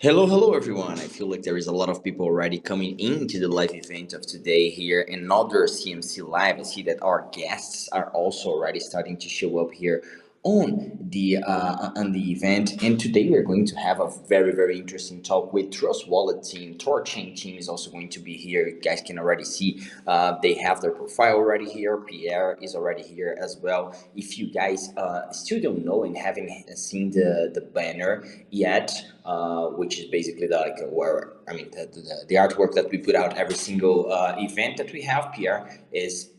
Hello everyone. I feel like there is a lot of people already coming into the live event of today here. Another CMC live. I see that our guests are also already starting to show up here on the event. And today we're going to have a very interesting talk with Trust Wallet team. THORChain team is also going to be here. You guys can already see they have their profile already here. Pierre is already here as well. If you guys still don't know and haven't seen the banner yet, which is basically where the artwork that we put out every single event that we have. Pierre is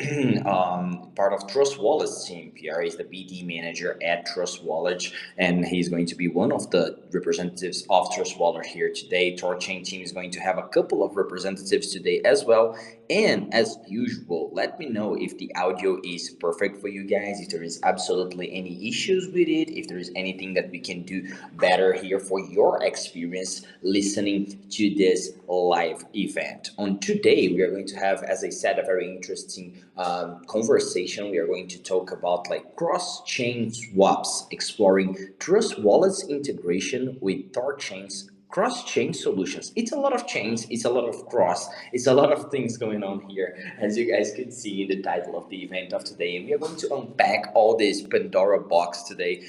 part of Trust Wallet's team. Pierre is the BD manager at Trust Wallet, and he's going to be one of the representatives of Trust Wallet here today. THORChain team is going to have a couple of representatives today as well. And as usual, let me know if the audio is perfect for you guys, if there is absolutely any issues with it, if there is anything that we can do better here for your experience listening to this live event. On today, we are going to have, as I said, a very interesting conversation. We are going to talk about like cross-chain swaps, exploring Trust Wallet's integration with THORChain's cross-chain solutions. It's a lot of chains, it's a lot of cross, it's a lot of things going on here, as you guys could see in the title of the event of today. And we are going to unpack all this Pandora box today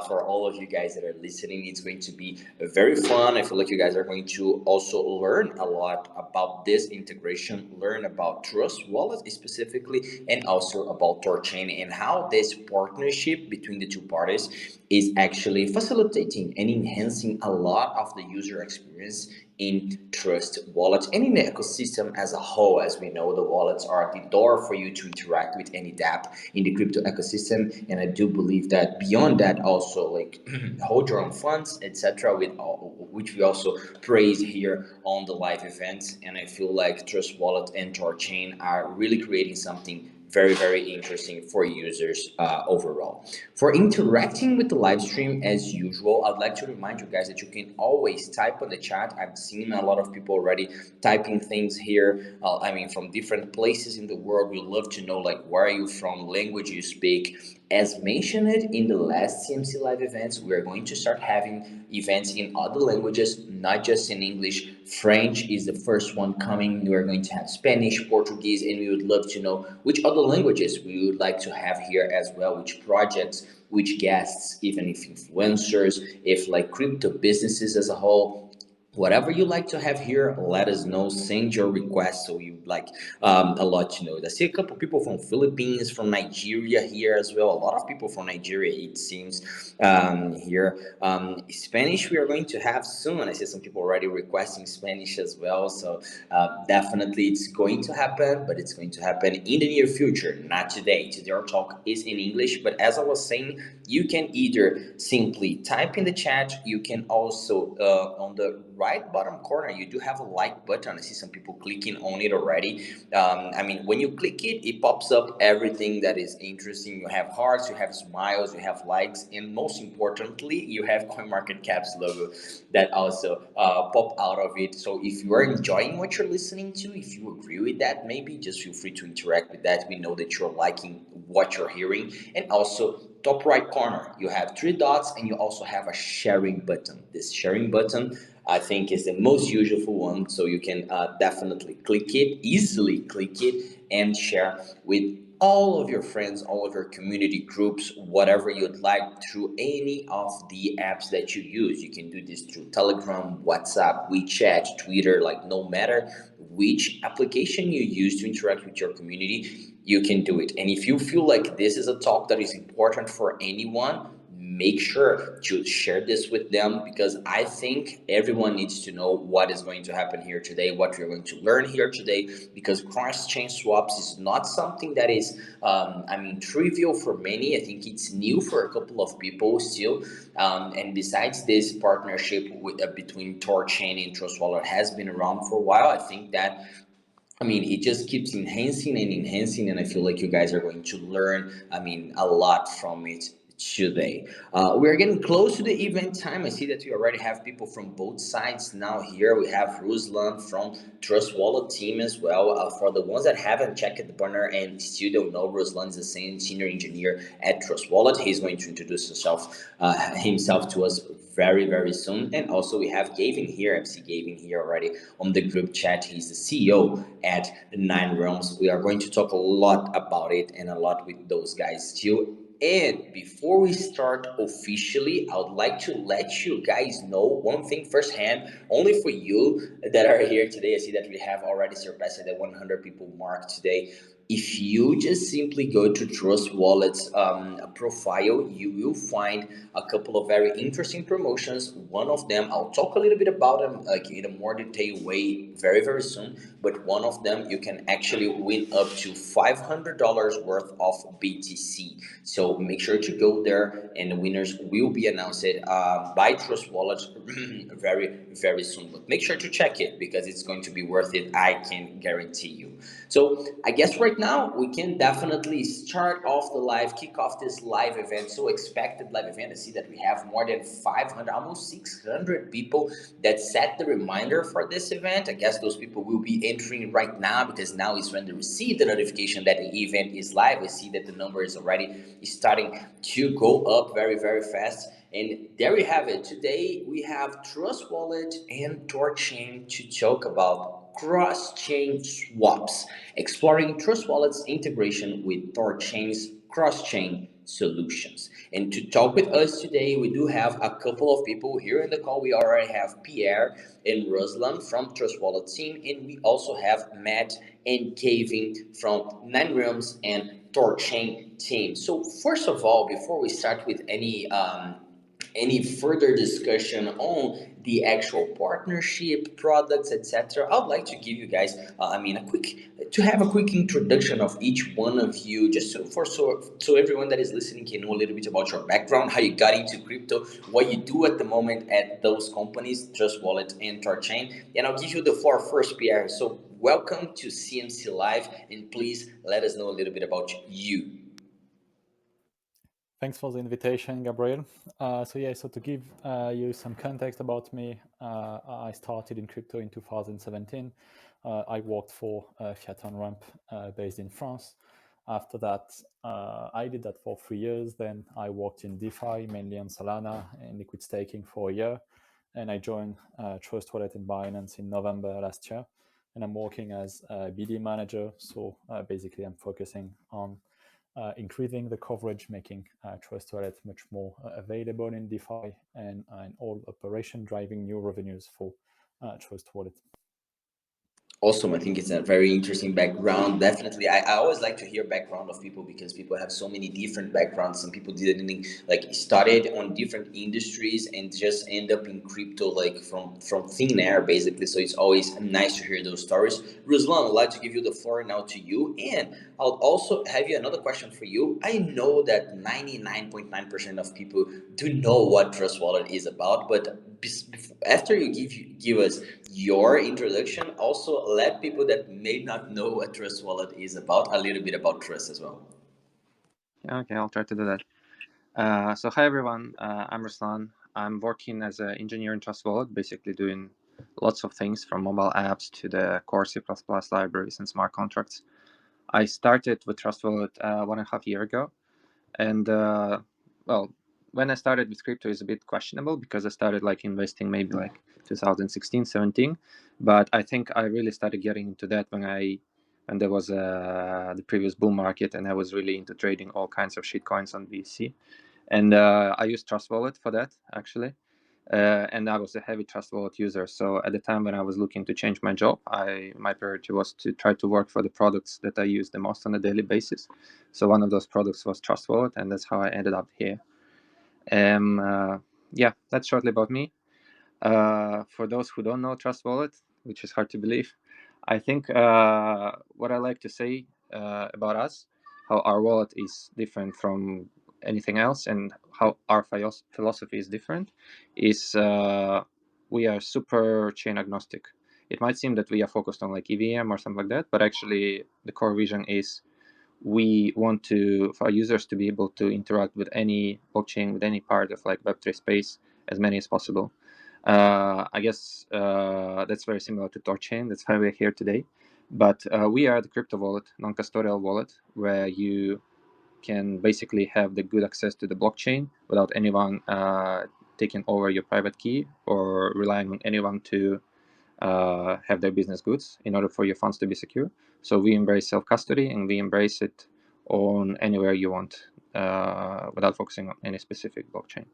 for all of you guys that are listening. It's going to be very fun. I feel like you guys are going to also learn a lot about this integration, learn about Trust Wallet specifically, and also about THORChain and how this partnership between the two parties is actually facilitating and enhancing a lot of the user experience in Trust Wallet and in the ecosystem as a whole. As we know, the wallets are the door for you to interact with any dApp in the crypto ecosystem. And I do believe that beyond that, also like hold your own funds, etc., with which we also praise here on the live events. And I feel like Trust Wallet and THORChain are really creating something very interesting for users overall. For interacting with the live stream as usual, I'd like to remind you guys that you can always type on the chat. I've seen a lot of people already typing things here. From different places in the world. We love to know like where are you from, language you speak. As mentioned in the last CMC live events, we are going to start having events in other languages, not just in English. French is the first one coming. We are going to have Spanish, Portuguese, and we would love to know which other languages we would like to have here as well, which projects, which guests, even if influencers, if like crypto businesses as a whole. Whatever you like to have here, let us know. Send your request so you like a lot to know. I see a couple people from Philippines, from Nigeria here as well. A lot of people from Nigeria, it seems, here. Spanish we are going to have soon. I see some people already requesting Spanish as well. So definitely it's going to happen, but it's going to happen in the near future, not today. Today our talk is in English, but as I was saying, you can either simply type in the chat. You can also on the right bottom corner you do have a like button. I see some people clicking on it already. When you click it, it pops up everything that is interesting. You have hearts, you have smiles, you have likes, and most importantly you have CoinMarketCap's logo that also pop out of it. So if you are enjoying what you're listening to, if you agree with that, maybe just feel free to interact with that. We know that you're liking what you're hearing. And also top right corner you have three dots, and you also have a sharing button. This sharing button I think is the most useful one, so you can definitely click it, easily click it, and share with all of your friends, all of your community groups, whatever you'd like, through any of the apps that you use. You can do this through Telegram, WhatsApp, WeChat, Twitter, like no matter which application you use to interact with your community, you can do it. And if you feel like this is a talk that is important for anyone, make sure to share this with them, because I think everyone needs to know what is going to happen here today, what we're going to learn here today, because cross-chain swaps is not something that is, trivial for many. I think it's new for a couple of people still. And besides this partnership between THORChain and Trust Wallet has been around for a while, I think that it just keeps enhancing, and I feel like you guys are going to learn, a lot from it today. We're getting close to the event time. I see that we already have people from both sides now here. We have Ruslan from Trust Wallet team as well. For the ones that haven't checked the banner and still don't know, Ruslan is the same senior engineer at Trust Wallet. He's going to introduce himself to us very, very soon. And also we have Gavin here, MC Gavin here already on the group chat. He's the CEO at Nine Realms. We are going to talk a lot about it and a lot with those guys too. And before we start officially, I would like to let you guys know one thing firsthand, only for you that are here today. I see that we have already surpassed the 100 people mark today. If you just simply go to Trust Wallet's profile, you will find a couple of very interesting promotions. One of them, I'll talk a little bit about them like in a more detailed way very, very soon. But one of them, you can actually win up to $500 worth of BTC. So make sure to go there, and the winners will be announced by Trust Wallet very, very soon. But make sure to check it because it's going to be worth it. I can guarantee you. So I guess right now we can definitely start off the live, kick off this live event, so expected live event. I see that we have more than 500, almost 600 people that set the reminder for this event. I guess those people will be entering right now because now is when they receive the notification that the event is live. I see that the number is already starting to go up very, very fast. And there we have it. Today we have Trust Wallet and THORChain to talk about cross-chain swaps, exploring Trust Wallet's integration with THORChain's cross-chain solutions. And to talk with us today, we do have a couple of people here in the call. We already have Pierre and Ruslan from Trust Wallet team, and we also have Matt and Kevin from Nine Realms and THORChain team. So first of all, before we start with any further discussion on the actual partnership products, etc., I'd like to give you guys a quick to have a quick introduction of each one of you, just so everyone that is listening can know a little bit about your background, how you got into crypto, what you do at the moment at those companies, Trust Wallet and THORChain. And I'll give you the floor first, Pierre. So welcome to CMC Live, and please let us know a little bit about you. Thanks for the invitation, Gabriel. So to give you some context about me, I started in crypto in 2017. I worked for Fiat on Ramp based in France. After that, I did that for 3 years. Then I worked in DeFi, mainly on Solana and liquid staking for a year. And I joined Trust Wallet and Binance in November last year. And I'm working as a BD manager. So basically, I'm focusing on increasing the coverage, making Trust Wallet much more available in DeFi and in all operation, driving new revenues for Trust Wallet. Awesome. I think it's a very interesting background. Definitely. I always like to hear background of people because people have so many different backgrounds. Some people didn't like started on different industries and just end up in crypto like from thin air basically. So it's always nice to hear those stories. Ruslan, I'd like to give you the floor now to you. And I'll also have you another question for you. I know that 99.9% of people do know what Trust Wallet is about, but after give us your introduction, also let people that may not know what Trust Wallet is about a little bit about Trust as well. Okay, I'll try to do that. So hi everyone, I'm Ruslan. I'm working as an engineer in Trust Wallet, basically doing lots of things from mobile apps to the core C++ libraries and smart contracts. I started with Trust Wallet 1.5 years ago, and well, when I started with crypto is a bit questionable because I started like investing maybe like 2016, 17, but I think I really started getting into that when there was the previous bull market, and I was really into trading all kinds of shit coins on BSC. And I used Trust Wallet for that actually, and I was a heavy Trust Wallet user. So at the time when I was looking to change my job, my priority was to try to work for the products that I use the most on a daily basis. So one of those products was Trust Wallet, and that's how I ended up here. Yeah, that's shortly about me. For those who don't know Trust Wallet, which is hard to believe, I think what I like to say about us, how our wallet is different from anything else, and how our philosophy is different, is we are super chain agnostic. It might seem that we are focused on like EVM or something like that, but actually the core vision is we want to for our users to be able to interact with any blockchain, with any part of like Web3 space, as many as possible. I guess that's very similar to THORChain. That's why we're here today. But we are the crypto wallet, non-custodial wallet, where you can basically have the good access to the blockchain without anyone taking over your private key or relying on anyone to have their business goods in order for your funds to be secure. So we embrace self-custody, and we embrace it on anywhere you want without focusing on any specific blockchain.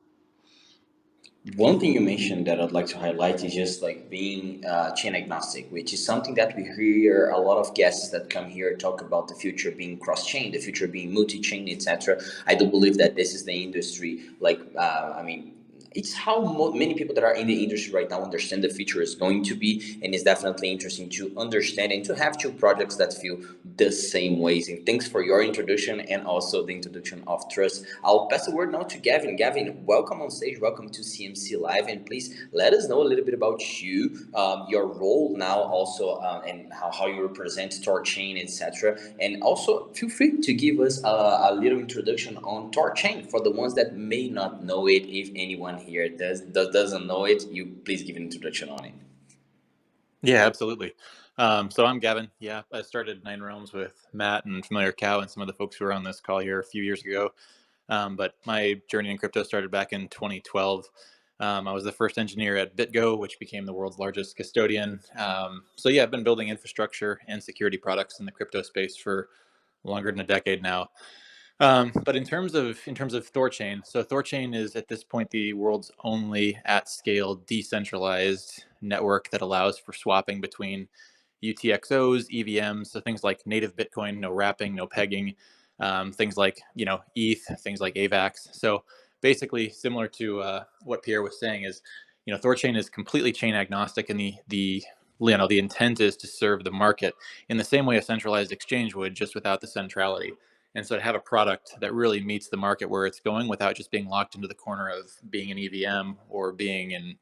One thing you mentioned that I'd like to highlight is just like being chain agnostic, which is something that we hear a lot of guests that come here talk about the future being cross-chain, the future being multi-chain, etc. I do believe that this is the industry. Like, I mean, it's how many people that are in the industry right now understand the future is going to be, and it's definitely interesting to understand and to have two projects that feel the same ways. And thanks for your introduction and also the introduction of Trust. I'll pass the word now to Gavin. Gavin, welcome on stage, welcome to CMC Live, and please let us know a little bit about you, your role now also, and how you represent THORChain, etc. And also feel free to give us a little introduction on THORChain for the ones that may not know it. If anyone here doesn't know it, you please give an introduction on it. Yeah, absolutely. So I'm Gavin. Yeah, I started Nine Realms with Matt and Familiar Cow and some of the folks who were on this call here a few years ago. But my journey in crypto started back in 2012. I was the first engineer at BitGo, which became the world's largest custodian. So yeah, I've been building infrastructure and security products in the crypto space for longer than a decade now. But in terms of THORChain, so THORChain is at this point the world's only at-scale decentralized network that allows for swapping between UTXOs, EVMs, so things like native Bitcoin, no wrapping, no pegging, things like ETH, things like AVAX. So basically, similar to what Pierre was saying, is THORChain is completely chain agnostic, and the intent is to serve the market in the same way a centralized exchange would, just without the centrality. And so to have a product that really meets the market where it's going without just being locked into the corner of being an EVM or being in,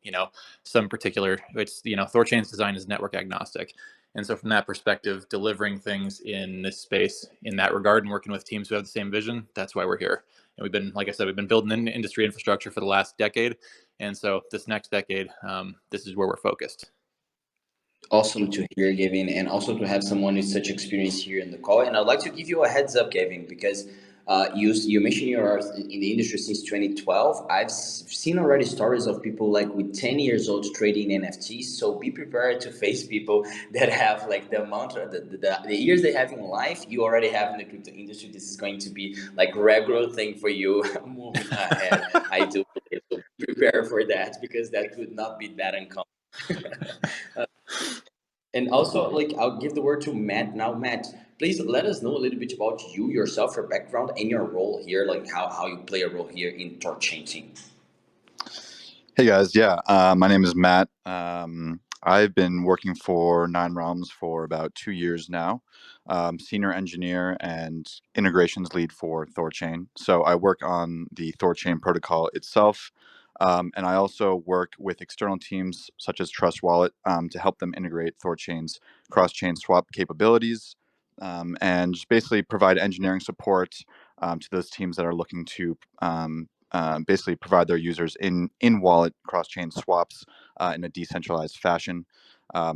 some particular, THORChain's design is network agnostic. And so from that perspective, delivering things in this space in that regard and working with teams who have the same vision, that's why we're here. And we've been, like I said, we've been building an industry infrastructure for the last decade. And so this next decade, this is where we're focused. Awesome to hear, Gavin, and also to have someone with such experience here in the call. And I'd like to give you a heads up, Gavin, because you mentioned you're in the industry since 2012. I've seen already stories of people like with 10 years old trading NFTs. So be prepared to face people that have like the amount of the years they have in life. You already have in the crypto industry. This is going to be like a regular thing for you moving ahead. I do believe. So prepare for that because that could not be that uncommon. And also, like, I'll give the word to Matt now. Matt, please let us know a little bit about you, yourself, your background, and your role here, like how you play a role here in THORChain team. Hey guys, yeah, my name is Matt. I've been working for Nine Realms for about 2 years now, senior engineer and integrations lead for THORChain. So I work on the THORChain protocol itself, and I also work with external teams such as Trust Wallet to help them integrate THORChain's cross-chain swap capabilities, and just basically provide engineering support to those teams that are looking to basically provide their users in wallet cross-chain swaps in a decentralized fashion.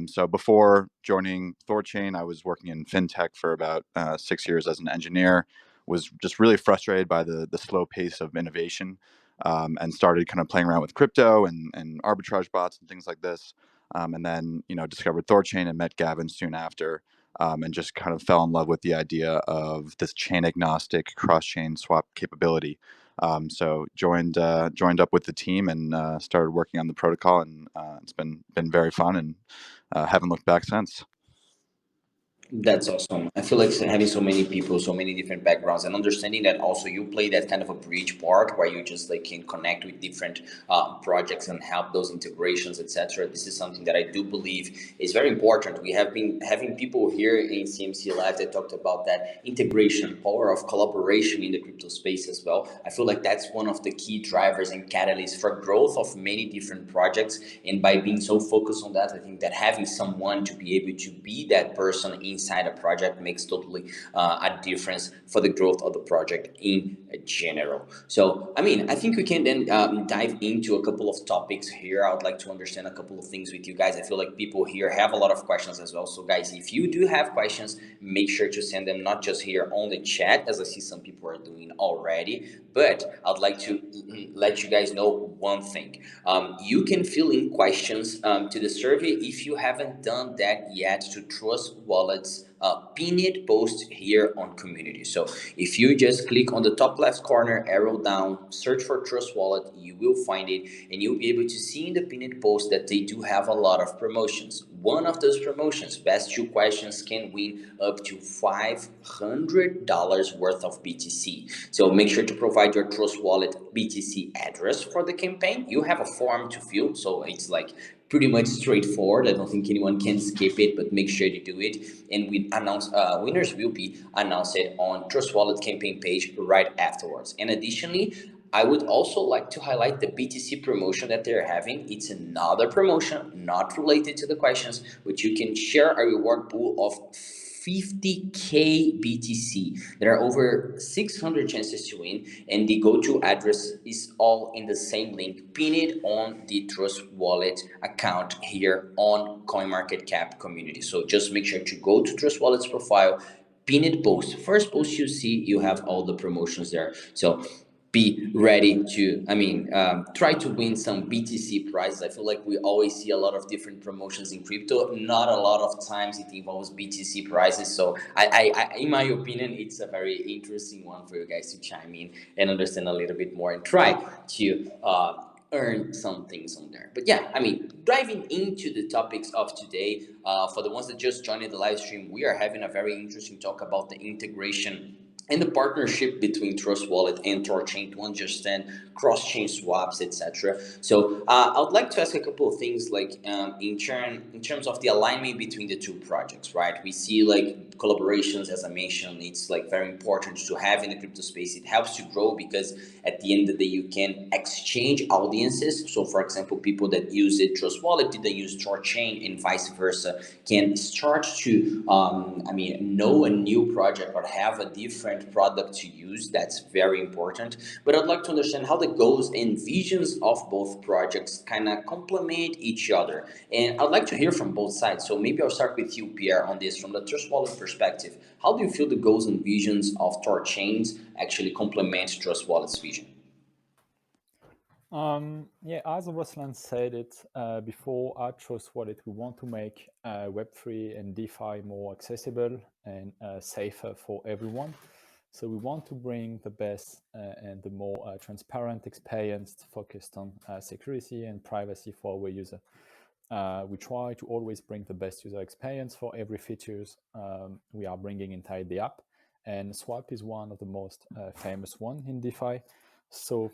So before joining THORChain, I was working in fintech for about 6 years as an engineer. Was just really frustrated by the slow pace of innovation, and started kind of playing around with crypto and arbitrage bots and things like this. And then discovered THORChain and met Gavin soon after. And just kind of fell in love with the idea of this chain agnostic cross-chain swap capability. So joined up with the team and started working on the protocol, and it's been very fun, and haven't looked back since. That's awesome. I feel like having so many people, so many different backgrounds, and understanding that also you play that kind of a bridge part where you just like can connect with different projects and help those integrations, etc. This is something that I do believe is very important. We have been having people here in CMC Live that talked about that integration, power of collaboration in the crypto space as well. I feel like that's one of the key drivers and catalysts for growth of many different projects. And by being so focused on that, I think that having someone to be able to be that person in inside a project makes totally a difference for the growth of the project in general. So, I mean, I think we can then dive into a couple of topics here. I would like to understand a couple of things with you guys. I feel like people here have a lot of questions as well. So, guys, if you do have questions, make sure to send them not just here on the chat, as I see some people are doing already, but I'd like to let you guys know one thing. You can fill in questions to the survey if you haven't done that yet to Trust Wallet's pinned post here on community. So if you just click on the top left corner, arrow down, search for Trust Wallet, you will find it, and you'll be able to see in the pinned post that they do have a lot of promotions. One of those promotions, best two questions, can win up to $500 worth of BTC. So make sure to provide your Trust Wallet BTC address for the campaign. You have a form to fill, so it's like pretty much straightforward. I don't think anyone can skip it, but make sure to do it. And we announce winners will be announced on Trust Wallet campaign page right afterwards. And additionally, I would also like to highlight the BTC promotion that they're having. It's another promotion, not related to the questions, but you can share a reward pool of 50K BTC. There are over 600 chances to win, and the go-to address is all in the same link pinned on the Trust Wallet account here on CoinMarketCap community. So just make sure to go to Trust Wallet's profile, pinned post. First post you see, you have all the promotions there. So be ready to, try to win some BTC prizes. I feel like we always see a lot of different promotions in crypto. Not a lot of times it involves BTC prizes. So I in my opinion, it's a very interesting one for you guys to chime in and understand a little bit more and try to earn some things on there. But yeah, diving into the topics of today, for the ones that just joined the live stream, we are having a very interesting talk about the integration and the partnership between Trust Wallet and THORChain to understand cross-chain swaps, etc. So I would like to ask a couple of things, like in terms of the alignment between the two projects, right? We see like collaborations, as I mentioned, it's like very important to have in the crypto space. It helps to grow because at the end of the day, you can exchange audiences. So for example, people that use it Trust Wallet, did they use THORChain, and vice versa, can start to know a new project or have a different product to use. That's very important. But I'd like to understand how the goals and visions of both projects kind of complement each other. And I'd like to hear from both sides. So maybe I'll start with you, Pierre, on this from the Trust Wallet perspective. How do you feel the goals and visions of THORChains actually complement Trust Wallet's vision? Yeah, as Ruslan said it before, at Trust Wallet, we want to make Web3 and DeFi more accessible and safer for everyone. So we want to bring the best and the more transparent experience focused on security and privacy for our user. We try to always bring the best user experience for every features we are bringing inside the app. And Swap is one of the most famous one in DeFi. So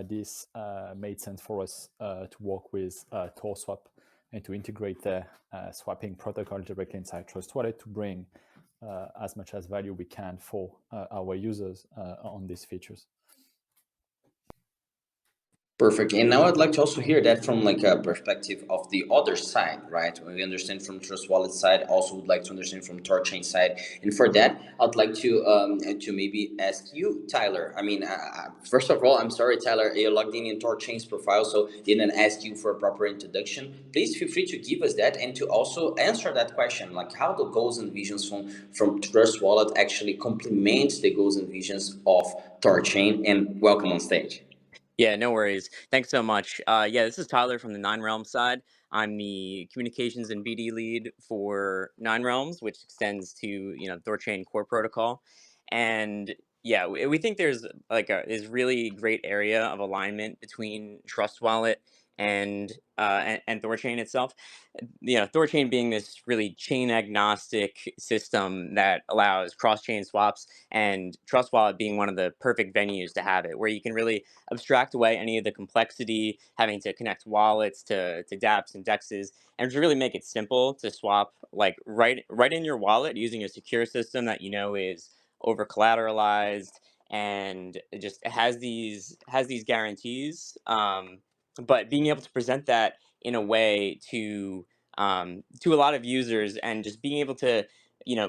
this made sense for us to work with THORSwap and to integrate the swapping protocol directly inside Trust Wallet to bring as much as value we can for our users on these features. Perfect. And now I'd like to also hear that from like a perspective of the other side, right? We understand from Trust Wallet side, also would like to understand from THORChain side. And for that, I'd like to maybe ask you, Tyler. First of all, I'm sorry, Tyler, you logged in THORChain's profile, so didn't ask you for a proper introduction. Please feel free to give us that and to also answer that question, like how the goals and visions from Trust Wallet actually complement the goals and visions of THORChain. And welcome on stage. Yeah, no worries. Thanks so much. Yeah, this is Tyler from the Nine Realms side. I'm the communications and BD lead for Nine Realms, which extends to THORChain core protocol. And yeah, we think there's this really great area of alignment between Trust Wallet and THORChain itself. THORChain being this really chain agnostic system that allows cross-chain swaps, and Trust Wallet being one of the perfect venues to have it, where you can really abstract away any of the complexity, having to connect wallets to dApps and DEXs, and just really make it simple to swap like right in your wallet using a secure system that is over collateralized and it just has these guarantees. But being able to present that in a way to a lot of users, and just being able to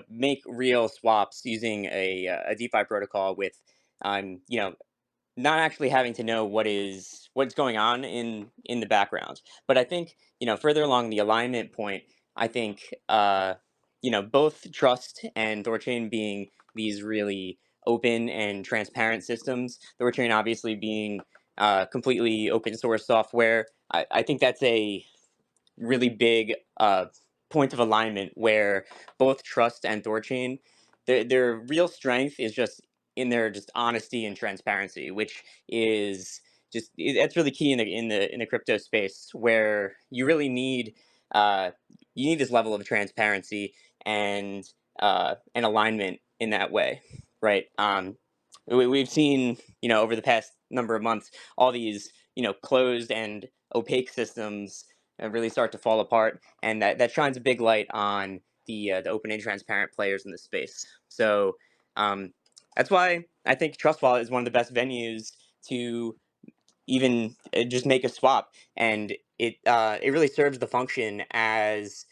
make real swaps using a DeFi protocol with, not actually having to know what's going on in the background. But I think, further along the alignment point, I think, both Trust and THORChain being these really open and transparent systems, THORChain obviously being completely open source software. I think that's a really big point of alignment where both Trust and THORChain, their real strength is just in their just honesty and transparency, which is that's really key in the crypto space, where you really need this level of transparency and alignment in that way, right? We've seen, over the past number of months, all these, closed and opaque systems really start to fall apart, and that shines a big light on the open and transparent players in the space. So that's why I think Trust Wallet is one of the best venues to even just make a swap, and it really serves the function as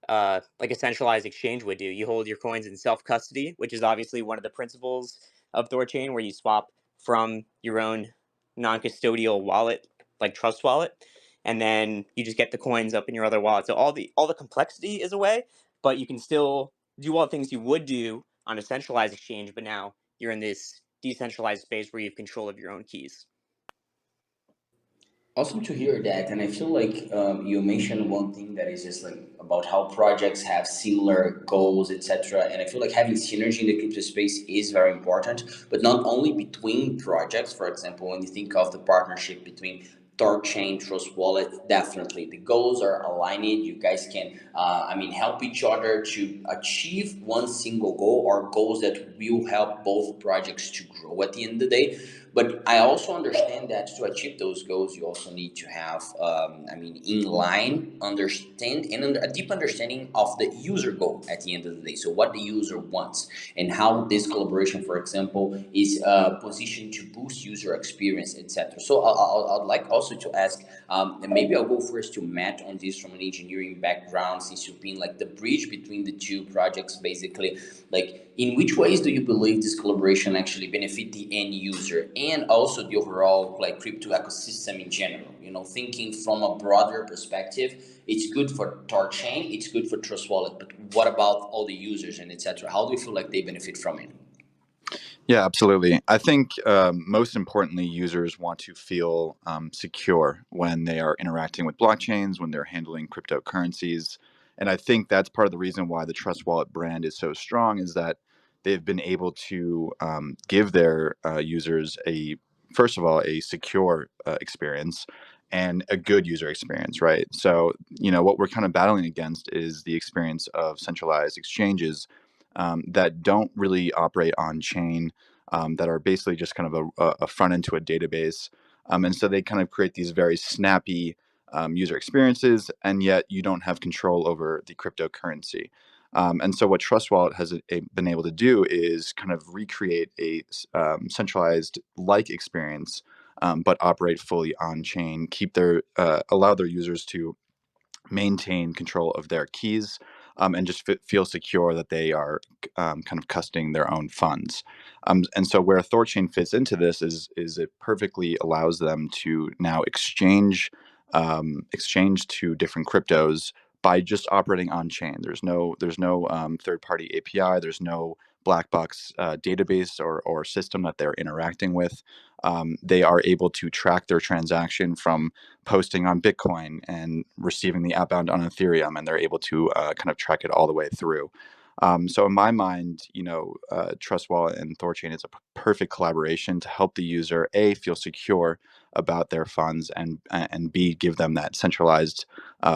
like a centralized exchange would do. You hold your coins in self custody, which is obviously one of the principles of THORChain, where you swap from your own non custodial wallet, like Trust Wallet, and then you just get the coins up in your other wallet. So all the complexity is away, but you can still do all the things you would do on a centralized exchange. But now you're in this decentralized space where you have control of your own keys. Awesome to hear that, and I feel like you mentioned one thing that is just like about how projects have similar goals, etc. And I feel like having synergy in the crypto space is very important, but not only between projects. For example, when you think of the partnership between THORChain, Trust Wallet, definitely the goals are aligned. You guys can, help each other to achieve one single goal or goals that will help both projects to grow at the end of the day. But I also understand that to achieve those goals, you also need to have, inline understand and a deep understanding of the user goal at the end of the day. So what the user wants and how this collaboration, for example, is positioned to boost user experience, etc. So I'd like also to ask, and maybe I'll go first to Matt on this from an engineering background, since you've been like the bridge between the two projects, basically. Like, in which ways do you believe this collaboration actually benefit the end user and also the overall like crypto ecosystem in general? Thinking from a broader perspective, it's good for THORChain, it's good for Trust Wallet, but what about all the users and etc.? How do you feel like they benefit from it? Yeah, absolutely. I think most importantly, users want to feel secure when they are interacting with blockchains, when they're handling cryptocurrencies. And I think that's part of the reason why the Trust Wallet brand is so strong, is that they've been able to give their users first of all, a secure experience and a good user experience, right? So, what we're kind of battling against is the experience of centralized exchanges that don't really operate on chain, that are basically just kind of a front end to a database. And so they kind of create these very snappy user experiences, and yet you don't have control over the cryptocurrency. And so what Trust Wallet has been able to do is kind of recreate a centralized like experience, but operate fully on chain, allow their users to maintain control of their keys, and just feel secure that they are kind of custodying their own funds. And so where THORChain fits into this is it perfectly allows them to now exchange to different cryptos by just operating on chain. There's no third party API. There's no black box database or system that they're interacting with. They are able to track their transaction from posting on Bitcoin and receiving the outbound on Ethereum, and they're able to kind of track it all the way through. So in my mind, Trust Wallet and THORChain is a perfect collaboration to help the user A, feel secure about their funds, and B, give them that centralized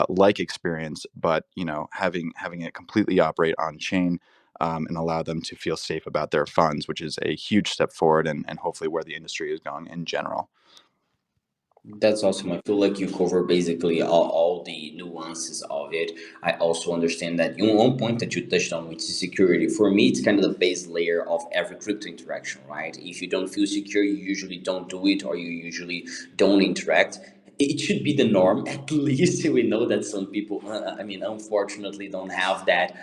like experience, but having it completely operate on chain, and allow them to feel safe about their funds, which is a huge step forward, and hopefully where the industry is going in general. That's awesome. I feel like you cover basically all the nuances of it. I also understand that one point that you touched on, which is security. For me, it's kind of the base layer of every crypto interaction, right? If you don't feel secure, you usually don't do it or you usually don't interact. it should be the norm. At least we know that some people, unfortunately, don't have that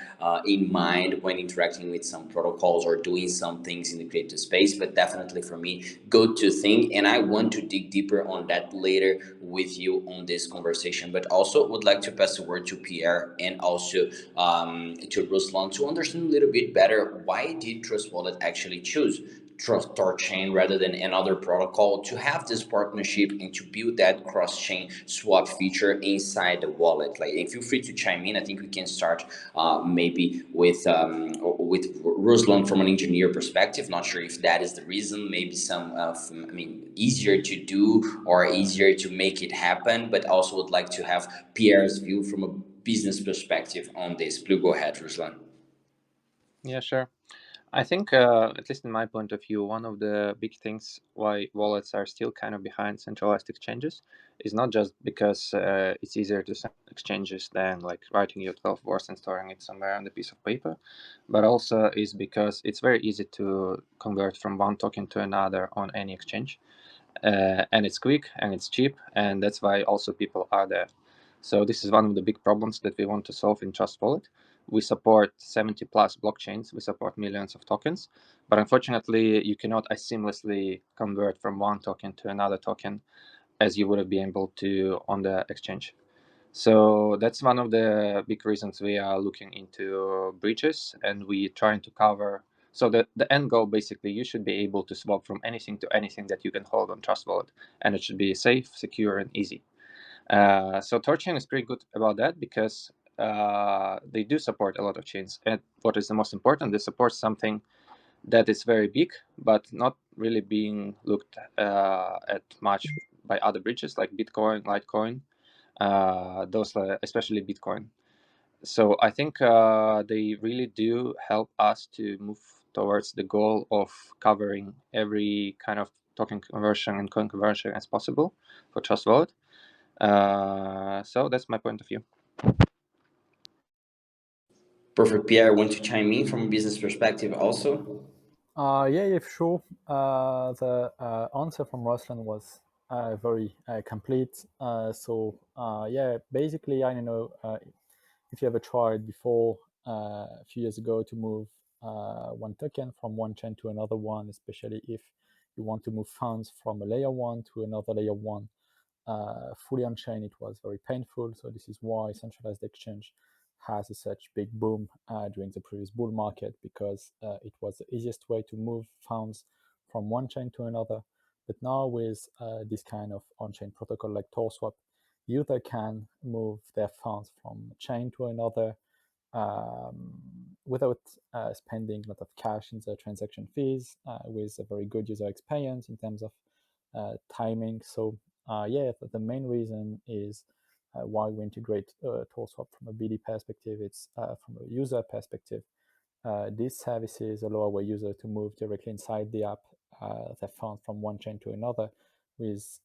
in mind when interacting with some protocols or doing some things in the crypto space. But definitely for me, good to think, and I want to dig deeper on that later with you on this conversation. But also would like to pass the word to Pierre and also to Ruslan to understand a little bit better why did Trust Wallet actually choose THORChain rather than another protocol to have this partnership and to build that cross-chain swap feature inside the wallet. Like, and feel free to chime in. I think we can start maybe with Ruslan from an engineer perspective. Not sure if that is the reason. Maybe some easier to do or easier to make it happen. But also would like to have Pierre's view from a business perspective on this. Please go ahead, Ruslan. Yeah, sure. I think, at least in my point of view, one of the big things why wallets are still kind of behind centralized exchanges is not just because it's easier to send exchanges than like writing your 12 words and storing it somewhere on a piece of paper, but also is because it's very easy to convert from one token to another on any exchange. And it's quick and it's cheap, and that's why also people are there. So this is one of the big problems that we want to solve in Trust Wallet. We support 70 plus blockchains, we support millions of tokens, but unfortunately you cannot as seamlessly convert from one token to another token as you would have been able to on the exchange. So that's one of the big reasons we are looking into bridges, and we trying to cover. So the end goal, basically, you should be able to swap from anything to anything that you can hold on Trust Wallet, and it should be safe, secure, and easy. So THORChain is pretty good about that because they do support a lot of chains. And what is the most important, they support something that is very big, but not really being looked at much by other bridges like Bitcoin, Litecoin, those especially Bitcoin. So I think they really do help us to move towards the goal of covering every kind of token conversion and coin conversion as possible for Trust Wallet. So that's my point of view. Perfect. Pierre, want to chime in from a business perspective also? Yeah, sure. The answer from Ruslan was very complete. Yeah, basically, I don't know if you ever tried before a few years ago to move one token from one chain to another one, especially if you want to move funds from a layer one to another layer one fully on chain. It was very painful. So this is why centralized exchange has a such big boom during the previous bull market, because it was the easiest way to move funds from one chain to another. But now with this kind of on-chain protocol like TorSwap, user can move their funds from a chain to another without spending a lot of cash in the transaction fees, with a very good user experience in terms of timing. So yeah, the main reason is why we integrate TorSwap from a BD perspective. It's from a user perspective. These services allow our user to move directly inside the app their funds from one chain to another with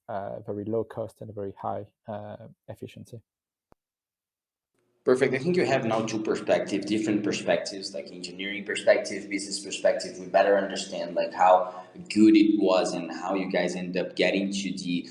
very low cost and very high efficiency. Perfect. I think you have now two perspectives, different perspectives, like engineering perspective, business perspective. We better understand like how good it was and how you guys end up getting to the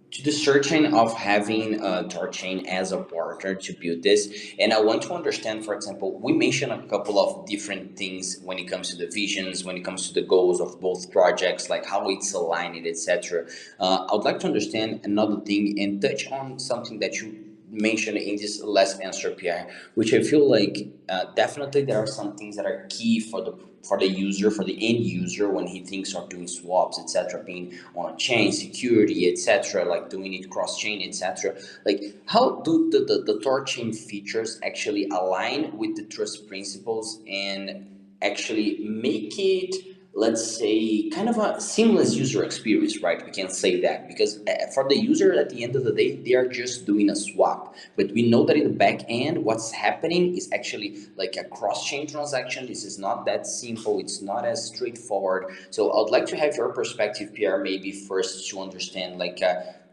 to the searching of having THORChain as a partner to build this. And I want to understand, for example, we mentioned a couple of different things when it comes to the visions, when it comes to the goals of both projects, like how it's aligned, etc. I would like to understand another thing and touch on something that you mentioned in this last answer, Pierre, which I feel like definitely there are some things that are key for the user, for the end user when he thinks of doing swaps, etc., being on a chain, security, etc., like doing it cross chain, etc. Like, how do the THORChain features actually align with the trust principles and actually make it, let's say, kind of a seamless user experience, right? We can say that because for the user, at the end of the day, they are just doing a swap. But we know that in the back end, what's happening is actually like a cross-chain transaction. This is not that simple. It's not as straightforward. So I'd like to have your perspective, Pierre, maybe first to understand like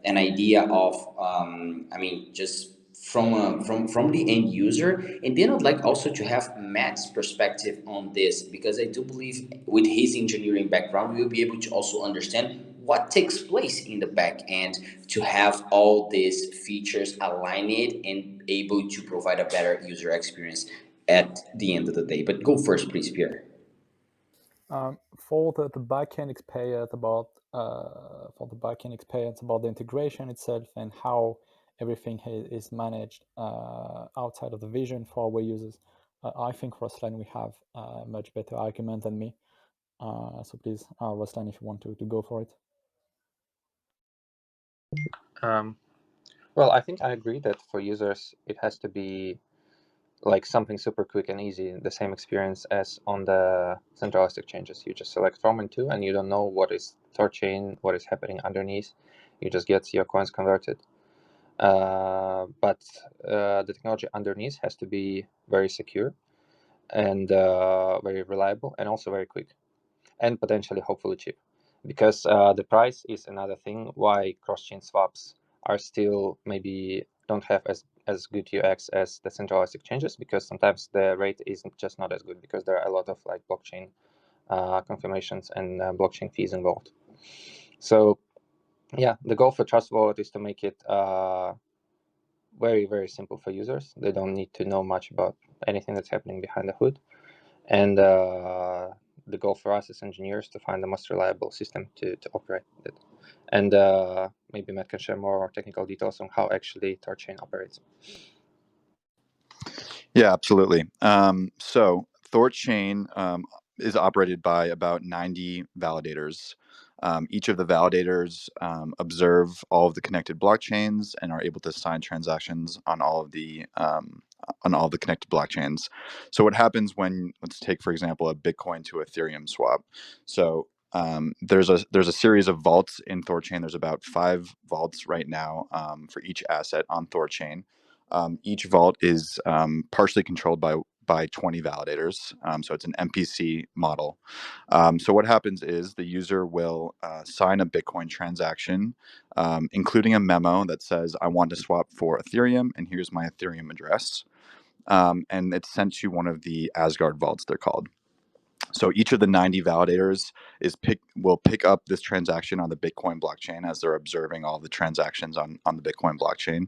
an idea of, just from the end user, and then I'd like also to have Matt's perspective on this, because I do believe with his engineering background we'll be able to also understand what takes place in the back end to have all these features aligned and able to provide a better user experience at the end of the day. But go first, please, Pierre. For the backend experience about the integration itself and how everything is managed outside of the vision for our users, I think Ruslan, we have a much better argument than me. So please, Ruslan, if you want to go for it. Well, I think I agree that for users it has to be like something super quick and easy, the same experience as on the centralized exchanges. You just select from and to, and you don't know what is THORChain, what is happening underneath. You just get your coins converted. But the technology underneath has to be very secure and very reliable, and also very quick, and potentially hopefully cheap, because the price is another thing why cross-chain swaps are still maybe don't have as good UX as the centralized exchanges, because sometimes the rate is just not as good because there are a lot of like blockchain confirmations and blockchain fees involved. So yeah, the goal for Trust Wallet is to make it very, very simple for users. They don't need to know much about anything that's happening behind the hood. And the goal for us as engineers to find the most reliable system to operate it. And maybe Matt can share more technical details on how actually THORChain operates. Yeah, absolutely. So THORChain is operated by about 90 validators. Each of the validators observe all of the connected blockchains and are able to sign transactions on all of the connected blockchains. So what happens when, let's take for example a Bitcoin to Ethereum swap. So there's a series of vaults in THORChain. There's about 5 vaults right now for each asset on THORChain. Each vault is partially controlled by 20 validators. So it's an MPC model. So what happens is the user will sign a Bitcoin transaction, including a memo that says, I want to swap for Ethereum, and here's my Ethereum address. And it's sent to one of the Asgard vaults, they're called. So each of the 90 validators will pick up this transaction on the Bitcoin blockchain as they're observing all the transactions on the Bitcoin blockchain.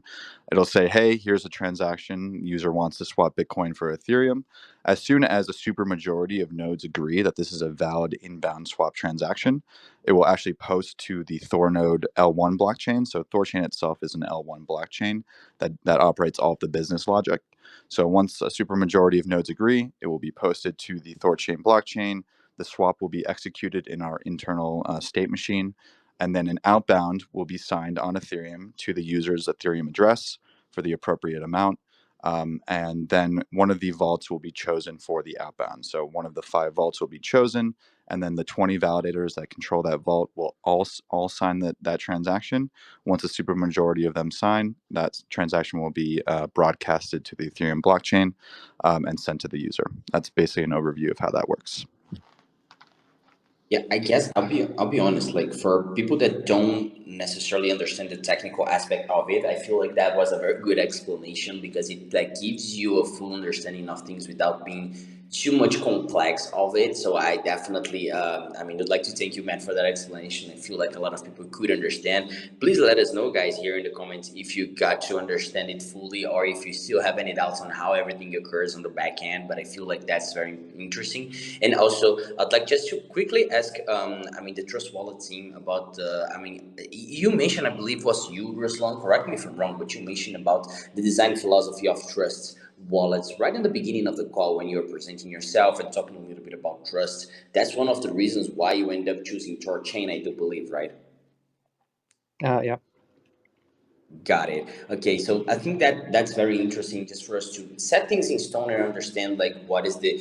It'll say, hey, here's a transaction. User wants to swap Bitcoin for Ethereum. As soon as a supermajority of nodes agree that this is a valid inbound swap transaction, it will actually post to the Thor node L1 blockchain. So THORChain itself is an L1 blockchain that operates all of the business logic. So once a supermajority of nodes agree, it will be posted to the THORChain blockchain. The swap will be executed in our internal state machine, and then an outbound will be signed on Ethereum to the user's Ethereum address for the appropriate amount. And then one of the vaults will be chosen for the outbound. So one of the 5 vaults will be chosen, and then the 20 validators that control that vault will all sign that transaction. Once a supermajority of them sign, that transaction will be broadcasted to the Ethereum blockchain and sent to the user. That's basically an overview of how that works. Yeah, I guess I'll be honest. Like for people that don't necessarily understand the technical aspect of it, I feel like that was a very good explanation because it like gives you a full understanding of things without being too much complex of it. So I definitely, I mean, I'd like to thank you, Matt, for that explanation. I feel like a lot of people could understand. Please let us know, guys, here in the comments if you got to understand it fully or if you still have any doubts on how everything occurs on the back end. But I feel like that's very interesting. And also, I'd like just to quickly ask, I mean, the Trust Wallet team about the, I mean, you mentioned, I believe was you, Ruslan, correct me if I'm wrong, but you mentioned about the design philosophy of Trust wallets right in the beginning of the call when you were presenting yourself and talking a little bit about trust. That's one of the reasons why you end up choosing THORChain, I do believe, right? Yeah. Got it. Okay, so I think that that's very interesting, just for us to set things in stone and understand like what is the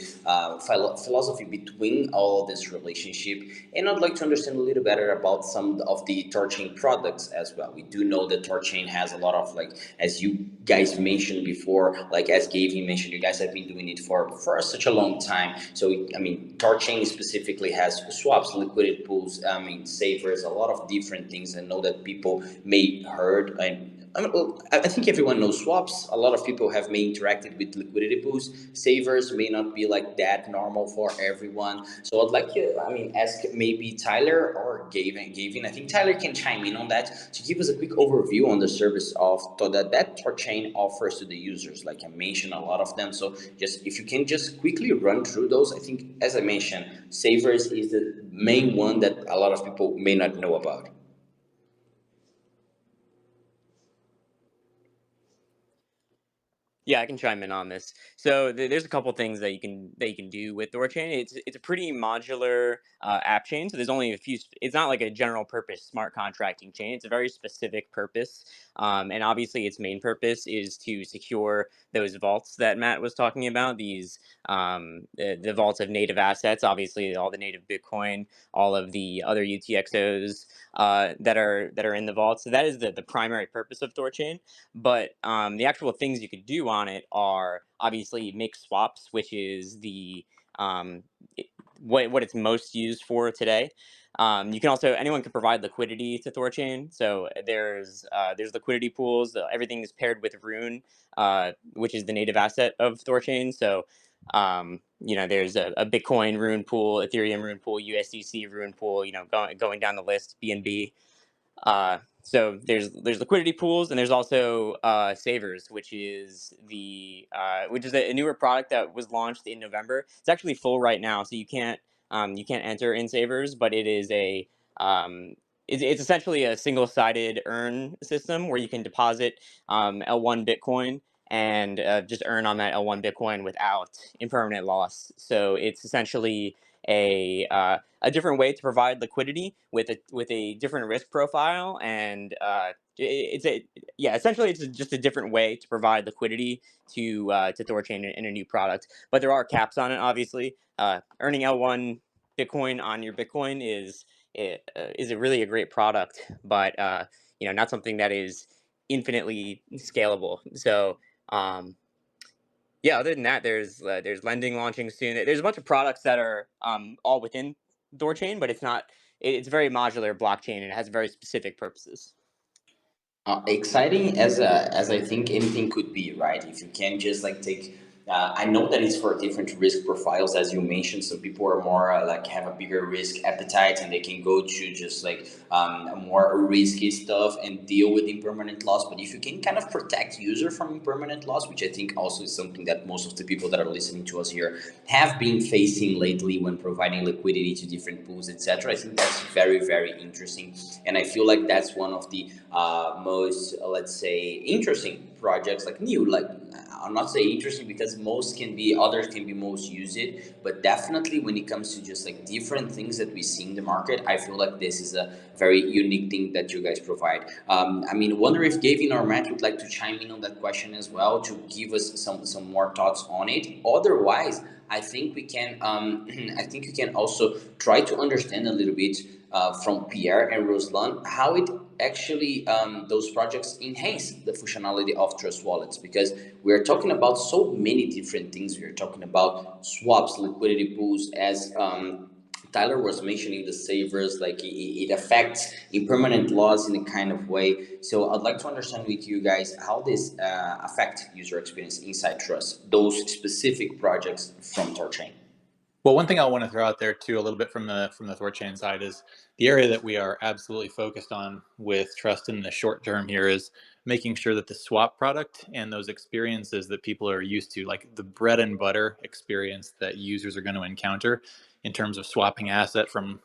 philosophy between all of this relationship. And I'd like to understand a little better about some of the THORChain products as well. We do know that THORChain has a lot of like, as you guys mentioned before, like as Gabe mentioned, you guys have been doing it for such a long time. So I mean, THORChain specifically has swaps, liquidity pools, I mean, savers, a lot of different things. I know that people may heard and I think everyone knows swaps. A lot of people have may interacted with liquidity pools. Savers may not be like that normal for everyone. So I'd like you, ask maybe Tyler or Gavin. Gavin, I think Tyler can chime in on that to give us a quick overview on the service of that THORChain offers to the users. Like I mentioned, a lot of them. So just if you can just quickly run through those. I think, as I mentioned, Savers is the main one that a lot of people may not know about. Yeah, I can chime in on this. So there's a couple things that you can do with THORChain. It's a pretty modular app chain. So there's only a few. It's not like a general purpose smart contracting chain. It's a very specific purpose. And obviously, its main purpose is to secure those vaults that Matt was talking about. These the vaults of native assets. Obviously, all the native Bitcoin, all of the other UTXOs that are in the vault. So that is the primary purpose of THORChain. But the actual things you could do on it are obviously make swaps, which is the what it's most used for today. You can also anyone can provide liquidity to THORChain. So there's liquidity pools. Everything is paired with Rune, which is the native asset of THORChain. So there's a Bitcoin Rune pool, Ethereum Rune pool, USDC Rune pool. Going down the list, BNB. So there's liquidity pools, and there's also Savers, which is a newer product that was launched in November. It's actually full right now, so you can't enter in Savers, but it is it's essentially a single-sided earn system where you can deposit L1 Bitcoin and just earn on that L1 Bitcoin without impermanent loss. So it's essentially a different way to provide liquidity with a different risk profile, and essentially it's just a different way to provide liquidity to THORChain in a new product. But there are caps on it, obviously. Earning L1 Bitcoin on your Bitcoin is really a great product, but not something that is infinitely scalable. So yeah, other than that, there's lending launching soon. There's a bunch of products that are all within THORChain, but it's not. It's a very modular blockchain and it has very specific purposes. Exciting as I think anything could be, right? If you can just like take, I know that it's for different risk profiles, as you mentioned. Some people are more like have a bigger risk appetite, and they can go to just like more risky stuff and deal with impermanent loss. But if you can kind of protect user from impermanent loss, which I think also is something that most of the people that are listening to us here have been facing lately when providing liquidity to different pools, etc. I think that's very, very interesting, and I feel like that's one of the most, let's say, interesting projects. Like new, like I'll not say interesting because most can be, others can be most used it, but definitely when it comes to just like different things that we see in the market, I feel like this is a very unique thing that you guys provide. Wonder if Gavin or Matt would like to chime in on that question as well to give us some more thoughts on it. Otherwise, I think we can I think you can also try to understand a little bit from Pierre and Ruslan how it actually those projects enhance the functionality of Trust Wallets, because we are talking about so many different things. We are talking about swaps, liquidity pools, as Tyler was mentioning the savers, like it affects impermanent loss in a kind of way. So I'd like to understand with you guys how this affect user experience inside Trust, those specific projects from THORChain. Well, one thing I want to throw out there too, a little bit from the THORChain side, is the area that we are absolutely focused on with Trust in the short term here is making sure that the swap product and those experiences that people are used to, like the bread and butter experience that users are going to encounter in terms of swapping asset from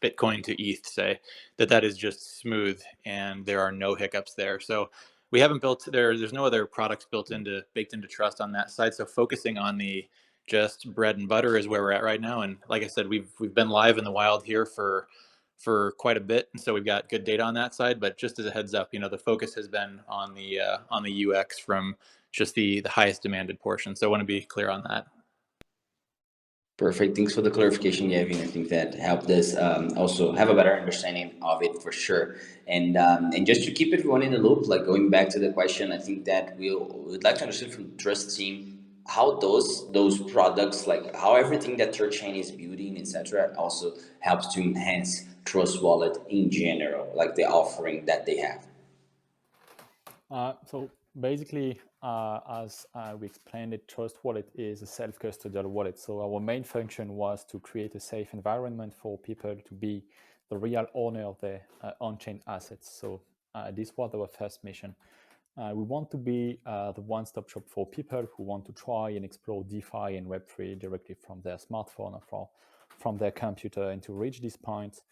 Bitcoin to ETH, say that is just smooth and there are no hiccups there. So we haven't built there's no other products baked into Trust on that side. So focusing on the just bread and butter is where we're at right now. And like I said, we've been live in the wild here for quite a bit, and so we've got good data on that side. But just as a heads up, the focus has been on the UX from just the highest demanded portion. So I want to be clear on that. Perfect. Thanks for the clarification, Gavin. I think that helped us also have a better understanding of it for sure. And just to keep everyone in the loop, like going back to the question, I think that we'd like to understand from the Trust team how those products, like how everything that THORChain is building, etc., also helps to enhance Trust Wallet in general, like the offering that they have. So basically, as we explained it, Trust Wallet is a self-custodial wallet. So our main function was to create a safe environment for people to be the real owner of their on-chain assets. So this was our first mission. We want to be the one-stop shop for people who want to try and explore DeFi and Web3 directly from their smartphone or from their computer. And to reach this point,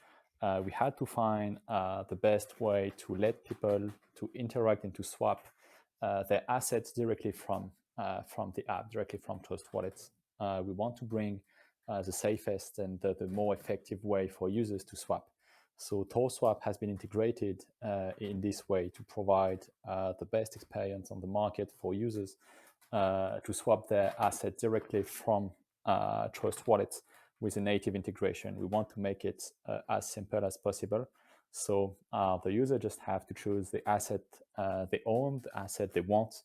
we had to find the best way to let people to interact and to swap their assets directly from the app, directly from Trust Wallets. We want to bring the safest and the more effective way for users to swap. So THORSwap has been integrated in this way to provide the best experience on the market for users to swap their assets directly from Trust Wallets with a native integration. We want to make it as simple as possible. So the user just have to choose the asset they own, the asset they want.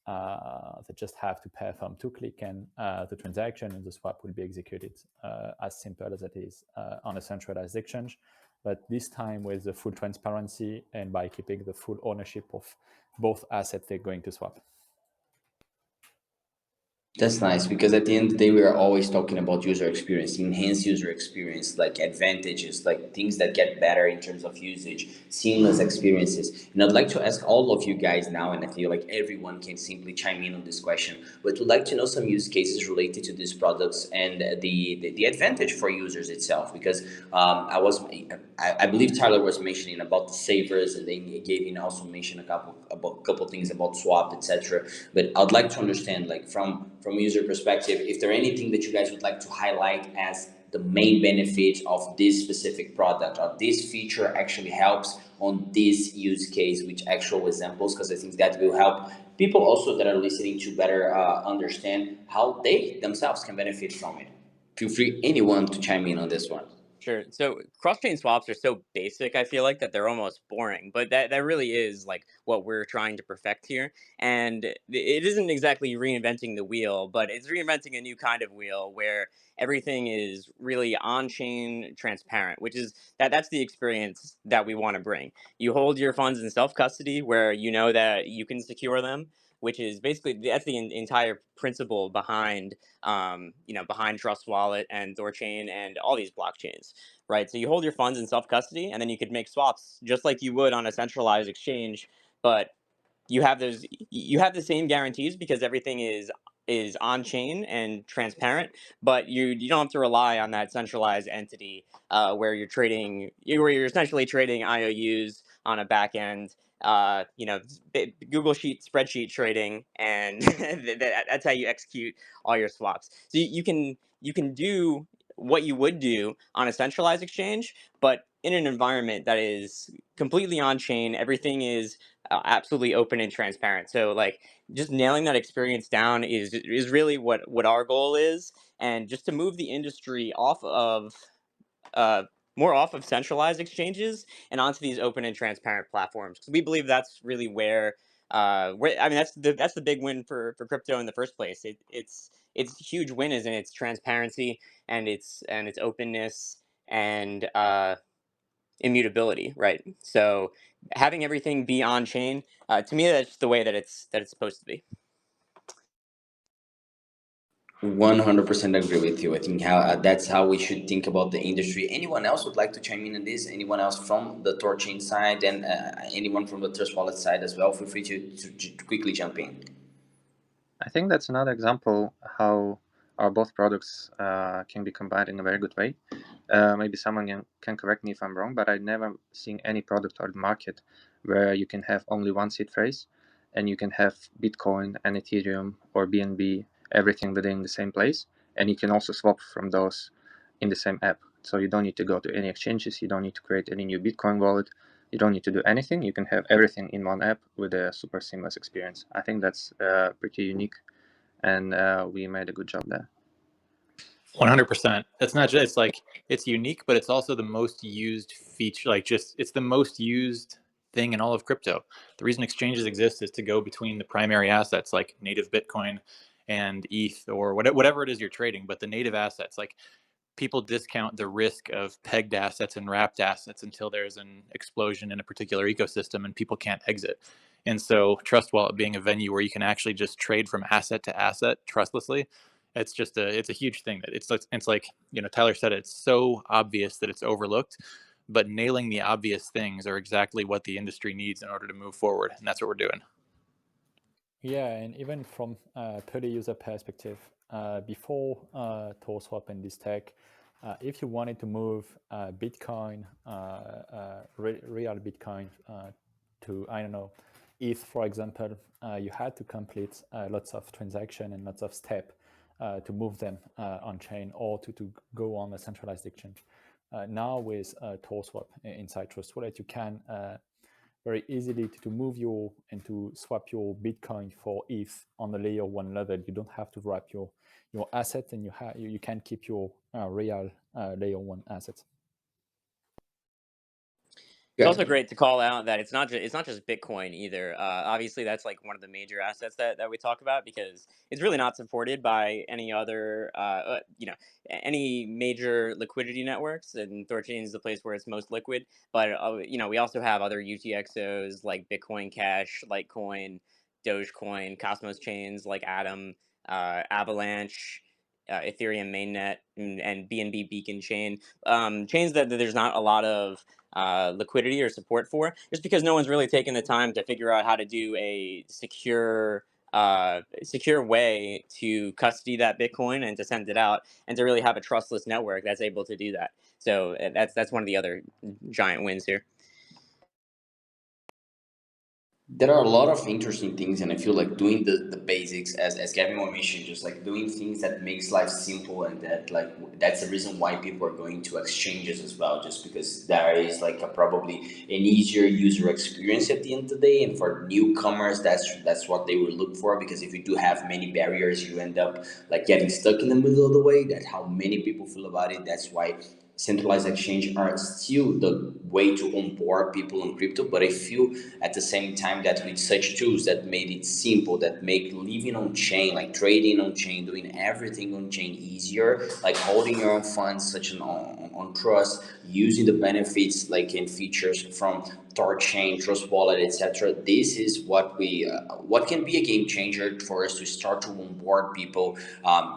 They just have to perform 2-click and the transaction and the swap will be executed as simple as it is on a centralized exchange. But this time with the full transparency and by keeping the full ownership of both assets they're going to swap. That's nice because at the end of the day, we are always talking about user experience, enhance user experience, like advantages, like things that get better in terms of usage, seamless experiences. And I'd like to ask all of you guys now, and I feel like everyone can simply chime in on this question, but would like to know some use cases related to these products and the advantage for users itself. Because I believe Tyler was mentioning about the savers, and then Gavin also mentioned a couple things about swap, etc. But I'd like to understand, like from a user perspective, if there anything that you guys would like to highlight as the main benefit of this specific product, or this feature actually helps on this use case, which actual examples, because I think that will help people also that are listening to better understand how they themselves can benefit from it. Feel free, anyone, to chime in on this one. Sure. So cross-chain swaps are so basic, I feel like, that they're almost boring. But that really is like what we're trying to perfect here. And it isn't exactly reinventing the wheel, but it's reinventing a new kind of wheel where everything is really on-chain transparent, which is that's the experience that we want to bring. You hold your funds in self-custody where you know that you can secure them, which is basically that's the entire principle behind behind Trust Wallet and THORChain and all these blockchains, right? So you hold your funds in self custody, and then you could make swaps just like you would on a centralized exchange, but you have the same guarantees because everything is on chain and transparent, but you don't have to rely on that centralized entity where you're essentially trading IOUs on a back end. Google Sheet spreadsheet trading, and that's how you execute all your swaps. So you can do what you would do on a centralized exchange, but in an environment that is completely on chain. Everything is absolutely open and transparent. So like just nailing that experience down is really what our goal is, and just to move the industry off of uh, more off of centralized exchanges and onto these open and transparent platforms. So we believe that's really where I mean that's the big win for crypto in the first place. It's a huge win is in its transparency and its openness and immutability, right? So having everything be on chain, to me, that's the way that it's supposed to be. 100% agree with you. I think how that's how we should think about the industry. Anyone else would like to chime in on this? Anyone else from the THORChain side, and anyone from the Trust Wallet side as well? Feel free to quickly jump in. I think that's another example how our both products can be combined in a very good way. Maybe someone can correct me if I'm wrong, but I've never seen any product or market where you can have only one seed phrase and you can have Bitcoin and Ethereum or BNB, everything within the same place. And you can also swap from those in the same app. So you don't need to go to any exchanges. You don't need to create any new Bitcoin wallet. You don't need to do anything. You can have everything in one app with a super seamless experience. I think that's pretty unique, and we made a good job there. 100%. It's not just like it's unique, but it's also the most used feature. Like just it's the most used thing in all of crypto. The reason exchanges exist is to go between the primary assets like native Bitcoin and ETH or whatever it is you're trading. But the native assets, like people discount the risk of pegged assets and wrapped assets until there's an explosion in a particular ecosystem and people can't exit. And so Trust Wallet being a venue where you can actually just trade from asset to asset trustlessly, it's a huge thing. That it's like, you know, Tyler said, it's so obvious that it's overlooked, but nailing the obvious things are exactly what the industry needs in order to move forward, and that's what we're doing. Yeah, and even from per user perspective, before THORSwap and this tech, if you wanted to move Bitcoin, real Bitcoin to, I don't know, ETH, for example, you had to complete lots of transaction and lots of step to move them on chain or to go on a centralized exchange. Now with THORSwap inside Trust Wallet, you can very easily to move your and to swap your Bitcoin for ETH on the layer 1 level. You don't have to wrap your assets, and you can keep your real layer 1 assets. It's also great to call out that it's not just Bitcoin either. Obviously, that's like one of the major assets that we talk about, because it's really not supported by any other, any major liquidity networks. And THORChain is the place where it's most liquid. But we also have other UTXOs like Bitcoin Cash, Litecoin, Dogecoin, Cosmos chains like Atom, Avalanche, Ethereum mainnet, and BNB Beacon chain. Chains that there's not a lot of liquidity or support for, just because no one's really taken the time to figure out how to do a secure way to custody that Bitcoin and to send it out, and to really have a trustless network that's able to do that. So that's one of the other giant wins here. There are a lot of interesting things, and I feel like doing the basics, as Gavin mentioned, just like doing things that makes life simple, and that like that's the reason why people are going to exchanges as well, just because there is like probably an easier user experience at the end of the day. And for newcomers, that's what they will look for, because if you do have many barriers, you end up like getting stuck in the middle of the way. That's how many people feel about it. That's why centralized exchange are still the way to onboard people in crypto. But I feel at the same time that with such tools that made it simple, that make living on chain, like trading on chain, doing everything on chain easier, like holding your own funds such an on trust, using the benefits like in features from THORChain, Trust Wallet, etc. This is what can be a game changer for us to start to onboard people